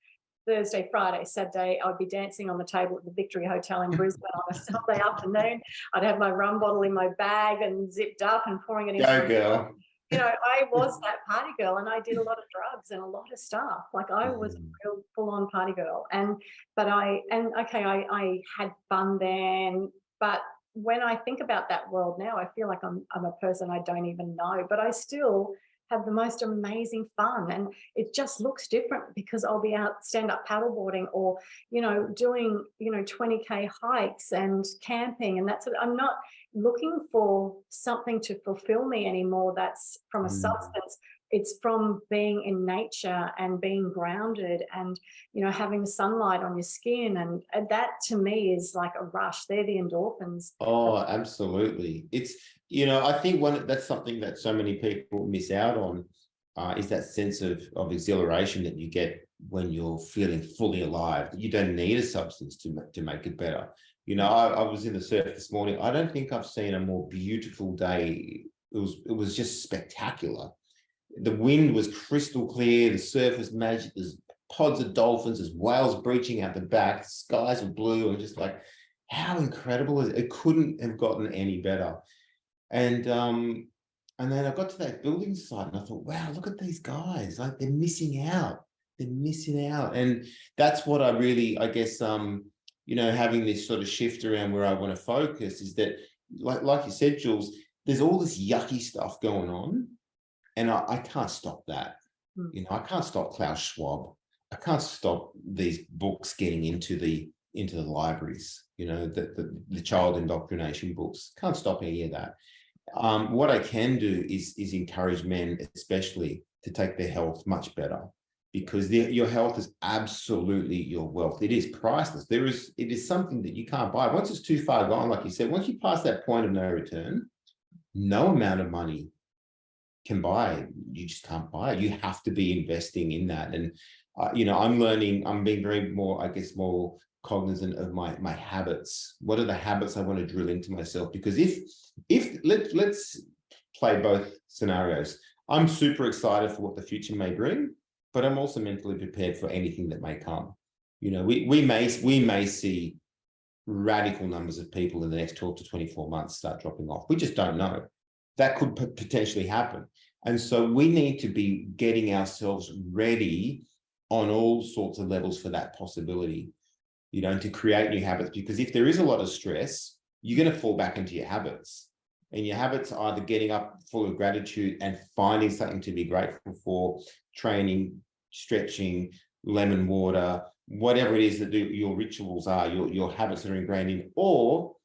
Thursday, Friday, Saturday. I would be dancing on the table at the Victory Hotel in Brisbane on a Sunday afternoon. I'd have my rum bottle in my bag and zipped up and pouring it into Go girl. I was that party girl, and I did a lot of drugs and a lot of stuff. I was a real full-on party girl. I had fun then. But when I think about that world now, I feel like I'm a person I don't even know. But I still have the most amazing fun, and it just looks different because I'll be out stand-up paddleboarding or, doing, 20K hikes and camping, and that's what I'm not looking for something to fulfill me anymore. That's from a substance. It's from being in nature and being grounded and, having the sunlight on your skin. And that to me is like a rush. They're the endorphins. Oh, absolutely. It's, I think that's something that so many people miss out on, is that sense of exhilaration that you get when you're feeling fully alive. You don't need a substance to make it better. I was in the surf this morning. I don't think I've seen a more beautiful day. It was just spectacular. The wind was crystal clear. The surf was magic. There's pods of dolphins. There's whales breaching out the back. Skies were blue. I'm just like, how incredible is it? It couldn't have gotten any better. And then I got to that building site and I thought, wow, look at these guys. Like, they're missing out. They're missing out. And that's what I really, I guess, having this sort of shift around where I want to focus is that, like you said, Jules, there's all this yucky stuff going on. And I can't stop that. I can't stop Klaus Schwab. I can't stop these books getting into the libraries, the child indoctrination books. Can't stop any of that. What I can do is encourage men, especially, to take their health much better, because your health is absolutely your wealth. It is priceless. It is something that you can't buy. Once it's too far gone, like you said, once you pass that point of no return, no amount of money can buy it. You just can't buy it. You have to be investing in that. And I'm learning. I'm being more cognizant of my habits. What are the habits I want to drill into myself? Because if let's play both scenarios. I'm super excited for what the future may bring, but I'm also mentally prepared for anything that may come. We may see radical numbers of people in the next 12 to 24 months start dropping off. We just don't know. That could potentially happen. And so we need to be getting ourselves ready on all sorts of levels for that possibility, to create new habits. Because if there is a lot of stress, you're going to fall back into your habits. And your habits are either getting up full of gratitude and finding something to be grateful for, training, stretching, lemon water, whatever it is that your rituals are, your habits that are ingrained in, or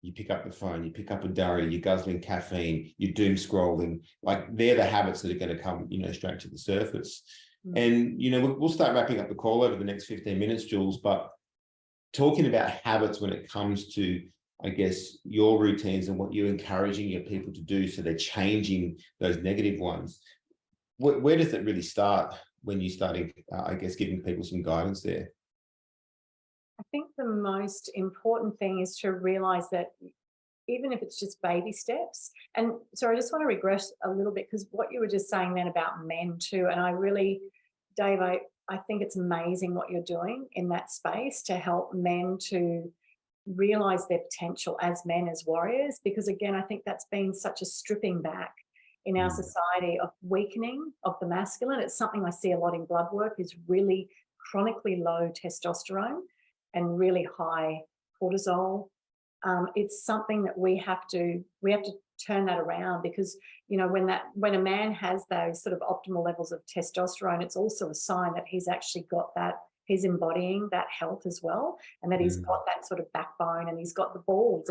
you pick up the phone, you pick up a diary, you're guzzling caffeine, you're doom scrolling. Like, they're the habits that are going to come, straight to the surface. And, we'll start wrapping up the call over the next 15 minutes, Jules, but talking about habits when it comes to, I guess, your routines and what you're encouraging your people to do so they're changing those negative ones. Where does it really start when you started, I guess, giving people some guidance there? I think the most important thing is to realize that even if it's just baby steps, and so I just want to regress a little bit, because what you were just saying then about men too, and I really, Dave, I think it's amazing what you're doing in that space to help men to realize their potential as men, as warriors, because again, I think that's been such a stripping back in our society of weakening of the masculine. It's something I see a lot in blood work, is really chronically low testosterone and really high cortisol. It's something that we have to turn that around, because when a man has those sort of optimal levels of testosterone, it's also a sign that he's actually got that, he's embodying that health as well, and that he's got that sort of backbone and he's got the balls.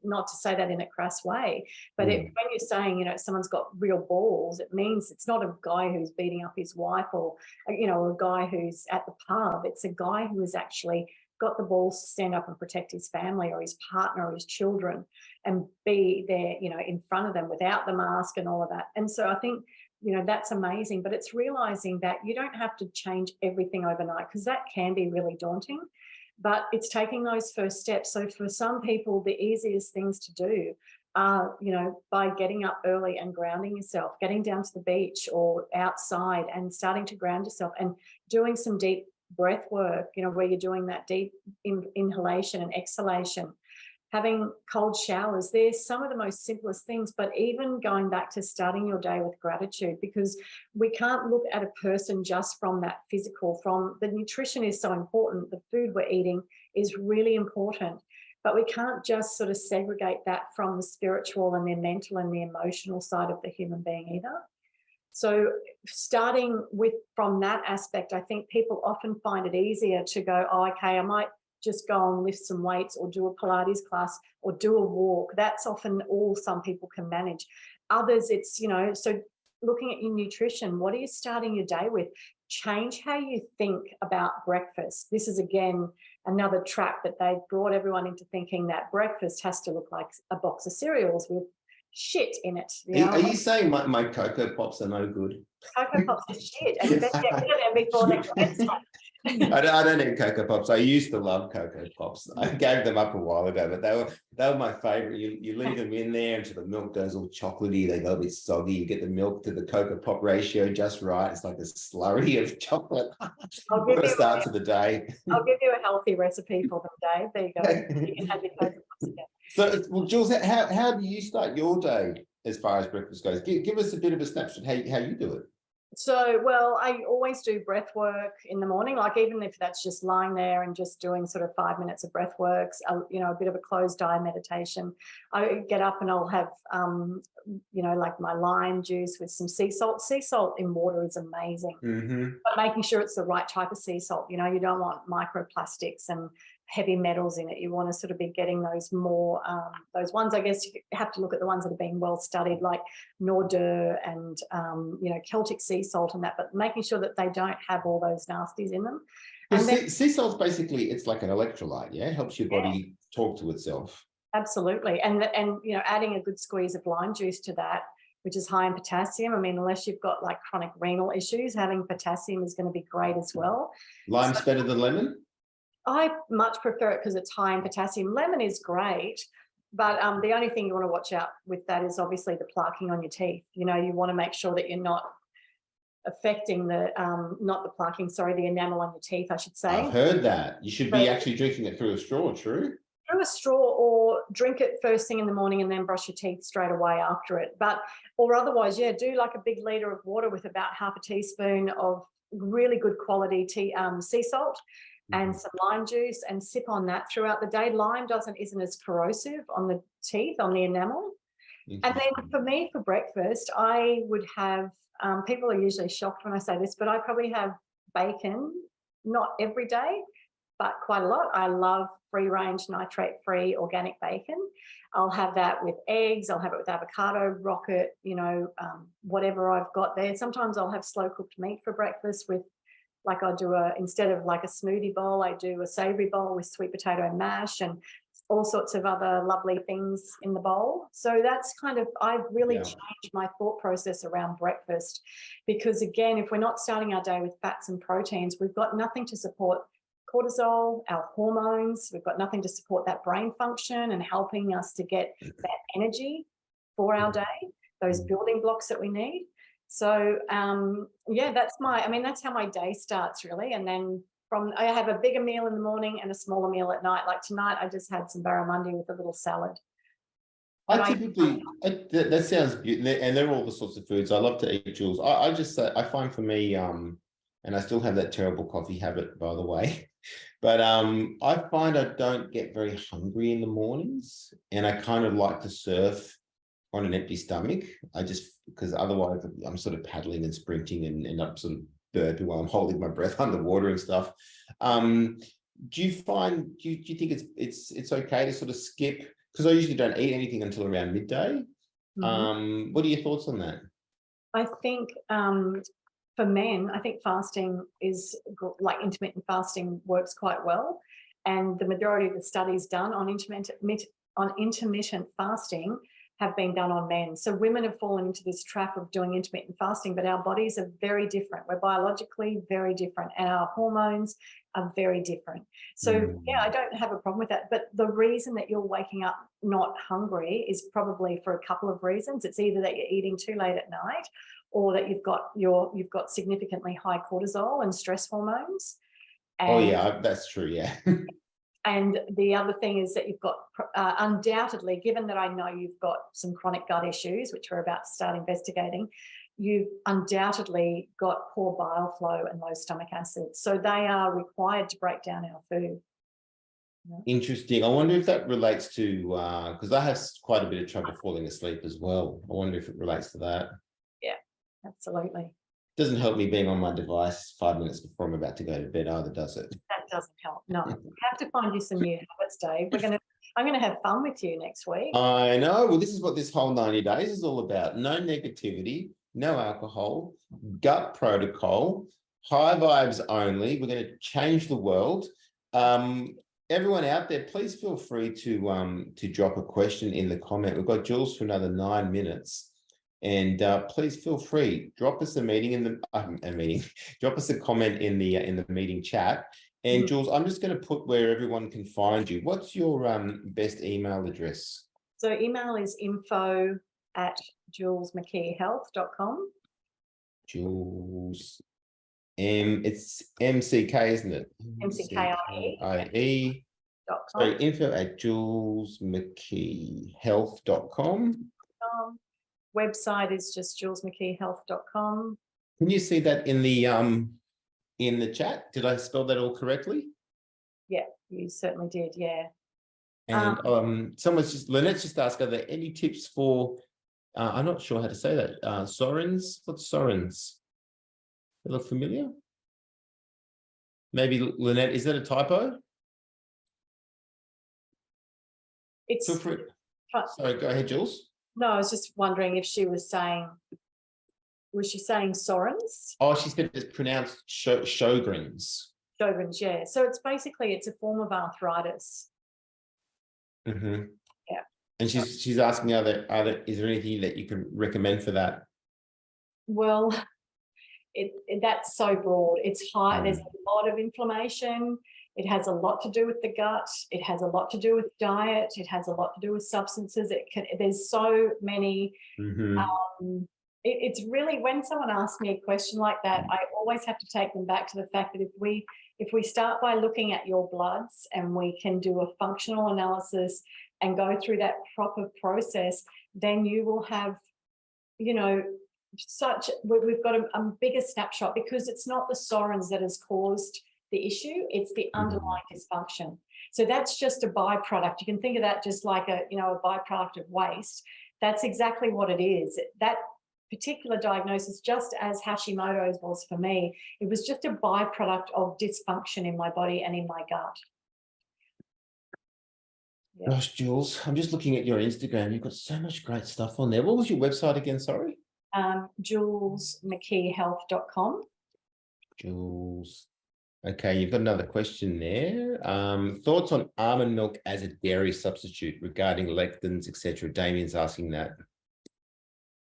Not to say that in a crass way, but when you're saying someone's got real balls, it means it's not a guy who's beating up his wife or a guy who's at the pub. It's a guy who has actually got the balls to stand up and protect his family or his partner or his children and be there, in front of them without the mask and all of that. And so I think, that's amazing, but it's realizing that you don't have to change everything overnight, because that can be really daunting, but it's taking those first steps. So for some people, the easiest things to do are, by getting up early and grounding yourself, getting down to the beach or outside and starting to ground yourself and doing some deep breath work, where you're doing that deep inhalation and exhalation, having cold showers. They're some of the most simplest things, but even going back to starting your day with gratitude, because we can't look at a person just from that physical, from the nutrition is so important. The food we're eating is really important, but we can't just sort of segregate that from the spiritual and the mental and the emotional side of the human being either. So starting with from that aspect, I think people often find it easier to go, oh, okay, I might just go and lift some weights or do a Pilates class or do a walk. That's often all some people can manage. Others, it's, you know, so looking at your nutrition, what are you starting your day with? Change how you think about breakfast. This is, again, another trap that they've brought everyone into thinking that breakfast has to look like a box of cereals with shit in it. Are you saying my Cocoa Pops are no good? Cocoa Pops are shit, and you better get rid of them before next Wednesday. I don't eat Cocoa Pops. I used to love Cocoa Pops. I gave them up a while ago, but they were my favorite. You leave them in there until the milk goes all chocolatey. They go a bit soggy. You get the milk to the Cocoa Pop ratio just right. It's like a slurry of chocolate. What a start to the day. I'll give you a healthy recipe for them, Dave. There you go. You can have your Cocoa Pops again. So, well, Jules, how do you start your day as far as breakfast goes? Give us a bit of a snapshot how you do it. So, well, I always do breath work in the morning, like even if that's just lying there and just doing sort of 5 minutes of breath works, you know, a bit of a closed eye meditation. I get up and I'll have, you know, like my lime juice with some sea salt. Sea salt in water is amazing, but making sure it's the right type of sea salt. You know, you don't want microplastics and heavy metals in it. You want to sort of be getting those more, those ones, I guess you have to look at the ones that have been well studied, like Nordeur and, you know, Celtic sea salt and that, but making sure that they don't have all those nasties in them. And then, sea salt's basically, it's like an electrolyte, yeah? It helps your body talk to itself. Absolutely. And, you know, adding a good squeeze of lime juice to that, which is high in potassium. I mean, unless you've got like chronic renal issues, having potassium is going to be great as well. Lime's better than lemon? I much prefer it because it's high in potassium. Lemon is great, but the only thing you want to watch out with that is obviously the plaquing on your teeth. You know, you want to make sure that you're not affecting the, not the plaquing, sorry, the enamel on your teeth, I should say. I've heard that. You should be actually drinking it through a straw, true? Through a straw, or drink it first thing in the morning and then brush your teeth straight away after it. But, or otherwise, yeah, do like a big litre of water with about half a teaspoon of really good quality sea salt and some lime juice, and sip on that throughout the day. Lime isn't as corrosive on the teeth, on the enamel. And then for me, for breakfast, I would have, people are usually shocked when I say this, but I probably have bacon, not every day, but quite a lot. I love free-range, nitrate-free organic bacon. I'll have that with eggs. I'll have it with avocado, rocket, you know, whatever I've got there. Sometimes I'll have slow-cooked meat for breakfast with, like I'll do instead of like a smoothie bowl, I do a savory bowl with sweet potato mash and all sorts of other lovely things in the bowl. So that's kind of, I've really changed my thought process around breakfast, because again, if we're not starting our day with fats and proteins, we've got nothing to support cortisol, our hormones, we've got nothing to support that brain function and helping us to get that energy for our day, those building blocks that we need. So yeah, that's how my day starts really. And then I have a bigger meal in the morning and a smaller meal at night. Like tonight, I just had some barramundi with a little salad. That sounds beautiful, and they're all the sorts of foods I love to eat, Jules. I just say, I find for me, and I still have that terrible coffee habit, by the way, but I find I don't get very hungry in the mornings, and I kind of like to surf on an empty stomach. Because otherwise I'm sort of paddling and sprinting and end up sort of burping while I'm holding my breath underwater and stuff. Do you think it's okay to sort of skip? Because I usually don't eat anything until around midday. What are your thoughts on that? I think for men, I think fasting is like intermittent fasting works quite well. And the majority of the studies done on intermittent fasting have been done on men. So women have fallen into this trap of doing intermittent fasting, but our bodies are very different. We're biologically very different and our hormones are very different. So yeah, I don't have a problem with that. But the reason that you're waking up not hungry is probably for a couple of reasons. It's either that you're eating too late at night, or that you've got significantly high cortisol and stress hormones. And that's true. Yeah. And the other thing is that you've got undoubtedly, given that I know you've got some chronic gut issues, which we're about to start investigating, you've undoubtedly got poor bile flow and low stomach acid. So they are required to break down our food. Interesting. I wonder if that relates to, because I have quite a bit of trouble falling asleep as well. I wonder if it relates to that. Yeah. Absolutely. Doesn't help me being on my device 5 minutes before I'm about to go to bed either, does it? That doesn't help. No, we have to find you some new habits, Dave. I'm gonna have fun with you next week. I know. Well, this is what this whole 90 days is all about. No negativity, no alcohol, gut protocol, high vibes only. We're going to change the world. Everyone out there, please feel free to drop a question in the comment. We've got Jules for another 9 minutes. And please feel free, drop us a meeting in the drop us a comment in the meeting chat. And Jules, I'm just going to put where everyone can find you. What's your best email address? So email is info@julesmckiehealth.com. Jules, it's MCK, isn't it? MCKIE. So info@julesmckiehealth.com. Website is just julesmckiehealth.com. Can you see that in the chat? Did I spell that all correctly? Yeah, you certainly did. Yeah. And Lynette's just asked, are there any tips for, I'm not sure how to say that, Sorens? What's Sorens? They look familiar? Maybe Lynette, is that a typo? It's Feel free. Sorry, go ahead, Jules. No, I was just wondering if she was saying, was she saying Sorens? Oh, she said it's pronounced Sjogren's. Sjogren's, yeah. So it's basically, it's a form of arthritis. Mm-hmm. Yeah. And she's asking, is there anything that you can recommend for that? Well, that's so broad. It's high. There's a lot of inflammation. It has a lot to do with the gut. It has a lot to do with diet. It has a lot to do with substances. There's so many. It's really, when someone asks me a question like that, I always have to take them back to the fact that if we start by looking at your bloods and we can do a functional analysis and go through that proper process, then you will have, we've got a bigger snapshot, because it's not the Sorens that has caused the issue, it's the underlying dysfunction. So that's just a byproduct. You can think of that just like a byproduct of waste. That's exactly what it is. That particular diagnosis, just as Hashimoto's was for me, it was just a byproduct of dysfunction in my body and in my gut. Yeah. Gosh, Jules, I'm just looking at your Instagram. You've got so much great stuff on there. What was your website again? Sorry. JulesMcKieHealth.com. Jules. Okay, you've got another question there. Thoughts on almond milk as a dairy substitute regarding lectins, etc. Damien's asking that.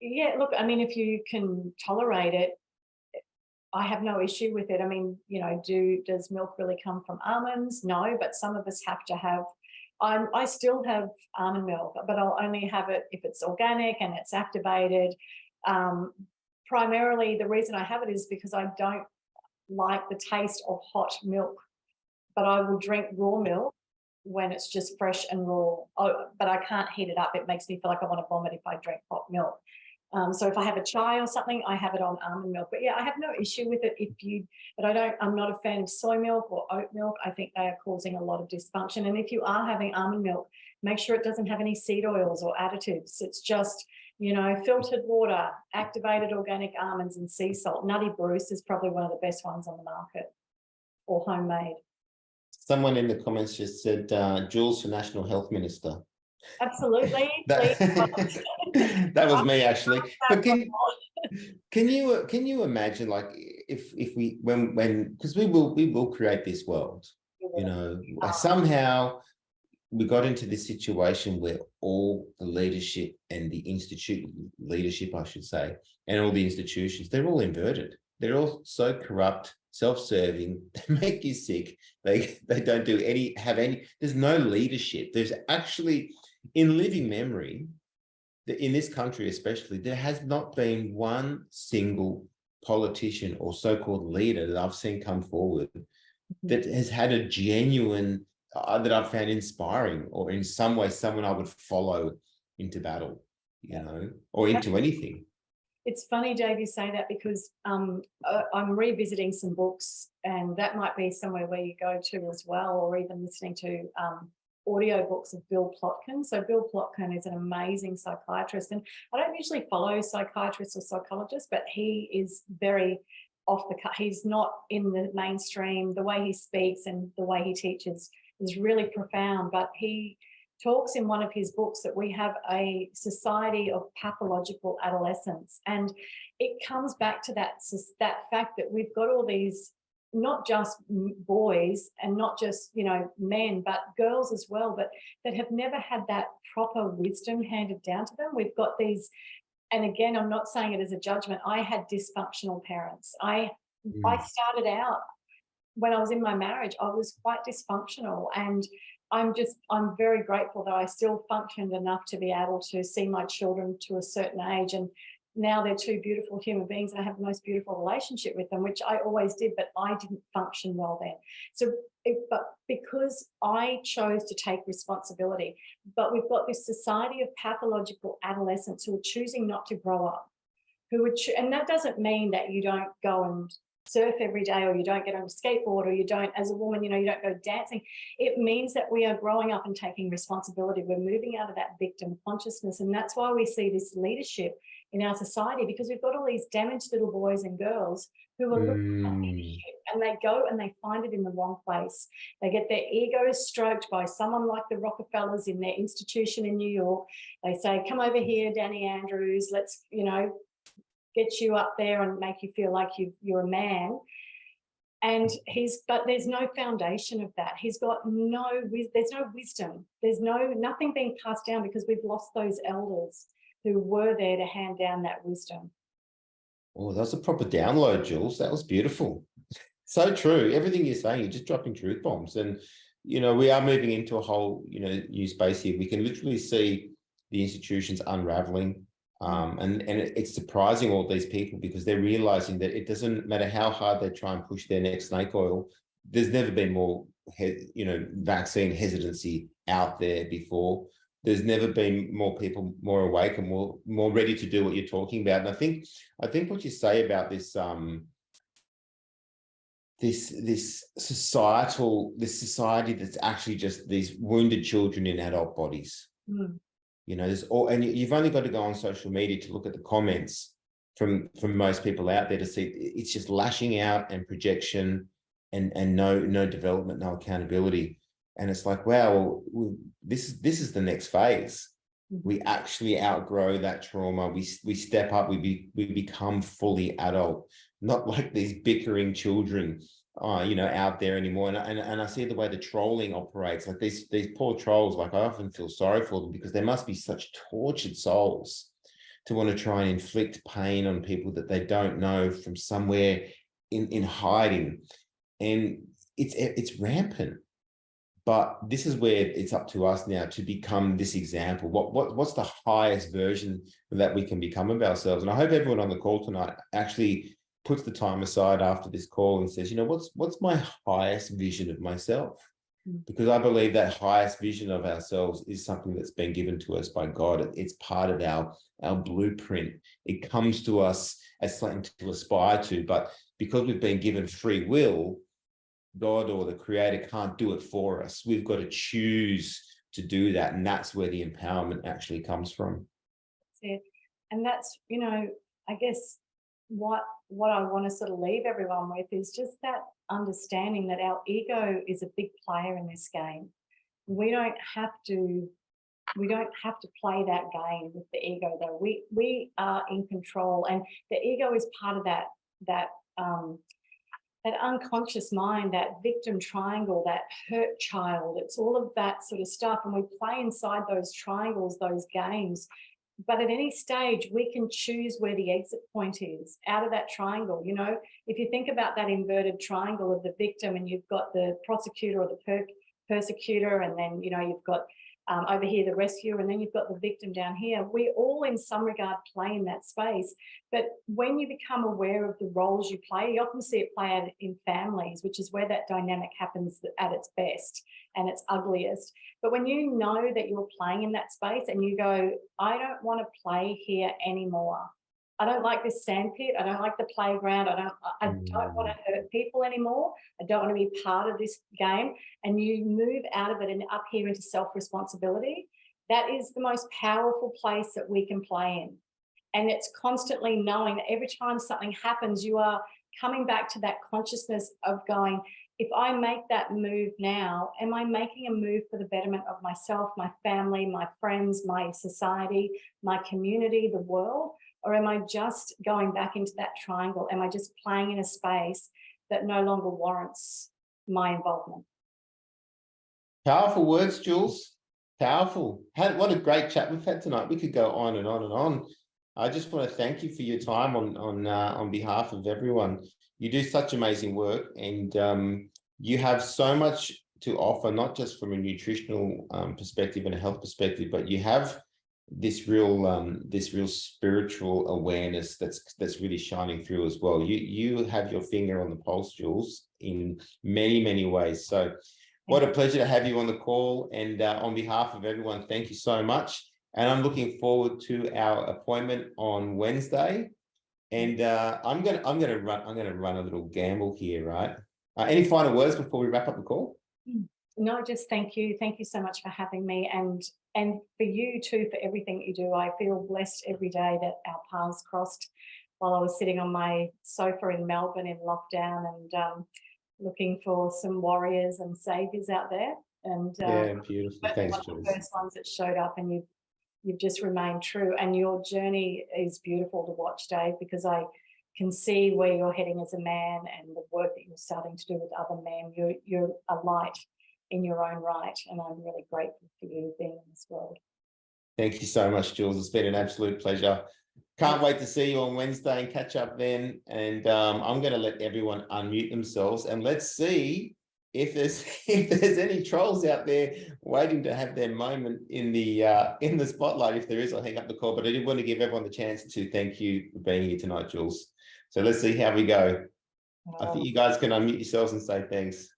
Yeah, look, I mean, if you can tolerate it, I have no issue with it. I mean, does milk really come from almonds? No, but some of us have to have. I still have almond milk, but I'll only have it if it's organic and it's activated. Primarily, the reason I have it is because I don't like the taste of hot milk, but I will drink raw milk when it's just fresh and raw. But I can't heat it up. It makes me feel like I want to vomit if I drink hot milk. So if I have a chai or something, I have it on almond milk. But yeah, I have no issue with it I'm not a fan of soy milk or oat milk. I think they are causing a lot of dysfunction. And if you are having almond milk, make sure it doesn't have any seed oils or additives. It's just, filtered water, activated organic almonds and sea salt. Nutty Bruce is probably one of the best ones on the market, or homemade. Someone in the comments just said, Jules for National Health Minister. Absolutely. That was me, actually. But can you imagine, like, if we because we will create this world, somehow we got into this situation where all the leadership and the leadership, I should say, and all the institutions, they're all inverted. They're all so corrupt, self-serving, they make you sick. They don't have any, there's no leadership. There's actually, in living memory, in this country especially, there has not been one single politician or so-called leader that I've seen come forward that has had a genuine, that I've found inspiring, or in some way someone I would follow into battle, or into anything. It's funny, Dave, you say that, because I'm revisiting some books, and that might be somewhere where you go to as well, or even listening to audiobooks of Bill Plotkin. So Bill Plotkin is an amazing psychiatrist, and I don't usually follow psychiatrists or psychologists, but he is very off the cut. He's not in the mainstream. The way he speaks and the way he teaches is really profound, but he talks in one of his books that we have a society of pathological adolescence, and it comes back to that fact that we've got all these, not just boys and not just, you know, men, but girls as well, but that have never had that proper wisdom handed down to them. We've got these, and again, I'm not saying it as a judgment. I had dysfunctional parents. I started out when I was in my marriage, I was quite dysfunctional, and I'm very grateful that I still functioned enough to be able to see my children to a certain age. And now they're two beautiful human beings, and I have the most beautiful relationship with them, which I always did, but I didn't function well then. So, but because I chose to take responsibility, but we've got this society of pathological adolescents who are choosing not to grow up, and that doesn't mean that you don't go and surf every day, or you don't get on a skateboard, or you don't, as a woman, you know, you don't go dancing. It means that we are growing up and taking responsibility. We're moving out of that victim consciousness. And that's why we see this leadership in our society, because we've got all these damaged little boys and girls who are looking at leadership, and they go and they find it in the wrong place. They get their egos stroked by someone like the Rockefellers in their institution in New York. They say, come over here, Danny Andrews, let's, you know, get you up there and make you feel like you're a man. And but there's no foundation of that. There's no wisdom. There's nothing being passed down, because we've lost those elders who were there to hand down that wisdom. Oh, that's a proper download, Jules. That was beautiful. So true. Everything you're saying, you're just dropping truth bombs. And, you know, we are moving into a whole, you know, new space here. We can literally see the institutions unraveling. And it's surprising all these people, because they're realizing that it doesn't matter how hard they try and push their next snake oil. There's never been more, you know, vaccine hesitancy out there before. There's never been more people more awake and more ready to do what you're talking about. And I think what you say about this this society that's actually just these wounded children in adult bodies. You know, and you've only got to go on social media to look at the comments from most people out there to see it's just lashing out and projection and no development, no accountability. And it's like, wow, this is the next phase. We actually outgrow that trauma. We step up. We become fully adult, not like these bickering children, you know, out there anymore. And I see the way the trolling operates. Like these poor trolls. Like I often feel sorry for them, because they must be such tortured souls to want to try and inflict pain on people that they don't know from somewhere in hiding. And it's rampant. But this is where it's up to us now to become this example. What's the highest version that we can become of ourselves? And I hope everyone on the call tonight actually puts the time aside after this call and says, you know, what's my highest vision of myself? Because I believe that highest vision of ourselves is something that's been given to us by God. It's part of our blueprint. It comes to us as something to aspire to, but because we've been given free will, God or the creator can't do it for us. We've got to choose to do that. And that's where the empowerment actually comes from. That's it. And that's, you know, I guess what I want to sort of leave everyone with is just that understanding that our ego is a big player in this game. We don't have to play that game with the ego, though. We are in control, and the ego is part of that unconscious mind, that victim triangle, that hurt child. It's all of that sort of stuff. And we play inside those triangles, those games. But at any stage, we can choose where the exit point is out of that triangle. You know, if you think about that inverted triangle of the victim, and you've got the prosecutor or the persecutor, and then, you know, you've got over here the rescuer, and then you've got the victim down here. We all in some regard play in that space. But when you become aware of the roles you play, you often see it play out in families, which is where that dynamic happens at its best and its ugliest. But when you know that you're playing in that space and you go, I don't want to play here anymore, I don't like this sandpit. I don't like the playground. I don't want to hurt people anymore. I don't want to be part of this game. And you move out of it and up here into self-responsibility. That is the most powerful place that we can play in. And it's constantly knowing that every time something happens, you are coming back to that consciousness of going, if I make that move now, am I making a move for the betterment of myself, my family, my friends, my society, my community, the world? Or am I just going back into that triangle? Am I just playing in a space that no longer warrants my involvement? Powerful words, Jules. Powerful. What a great chat we've had tonight. We could go on and on and on. I just want to thank you for your time on behalf of everyone. You do such amazing work, and you have so much to offer, not just from a nutritional perspective and a health perspective, but you have this real spiritual awareness that's really shining through as well. You have your finger on the pulse, Jules, in many ways. So what a pleasure to have you on the call, and on behalf of everyone, thank you so much. And I'm looking forward to our appointment on Wednesday. And I'm gonna run a little gamble here, right? Any final words before we wrap up the call? No, just thank you. Thank you so much for having me, and for you too, for everything that you do. I feel blessed every day that our paths crossed while I was sitting on my sofa in Melbourne in lockdown, and looking for some warriors and saviors out there. And yeah, beautiful. Thanks, one of Jules. the first ones that showed up, and you've just remained true. And your journey is beautiful to watch, Dave, because I can see where you're heading as a man and the work that you're starting to do with other men. You're a light in your own right, and I'm really grateful for you being in this world. Thank you so much, Jules. It's been an absolute pleasure. Can't wait to see you on Wednesday and catch up then. And I'm going to let everyone unmute themselves, and let's see if there's any trolls out there waiting to have their moment in the spotlight. If there is, I'll hang up the call. But I did want to give everyone the chance to thank you for being here tonight, Jules. So let's see how we go. I think you guys can unmute yourselves and say thanks.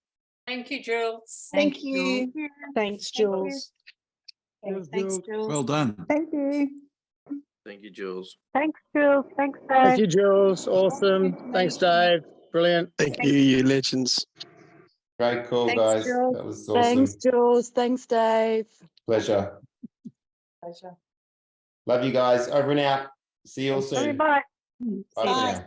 Thank you, Jules. Thank you. Thanks, Jules. Thanks, Jules. Well done. Thank you. Thank you, Jules. Thanks, Jules. Thanks, Dave. Thank you, Jules. Awesome. Thanks, Dave. Brilliant. Thank you, you legends. Great call, Thanks, guys. Jules. That was awesome. Thanks, Jules. Thanks, Dave. Pleasure. Pleasure. Love you guys. Over and out. See you all soon. Bye. Bye for now.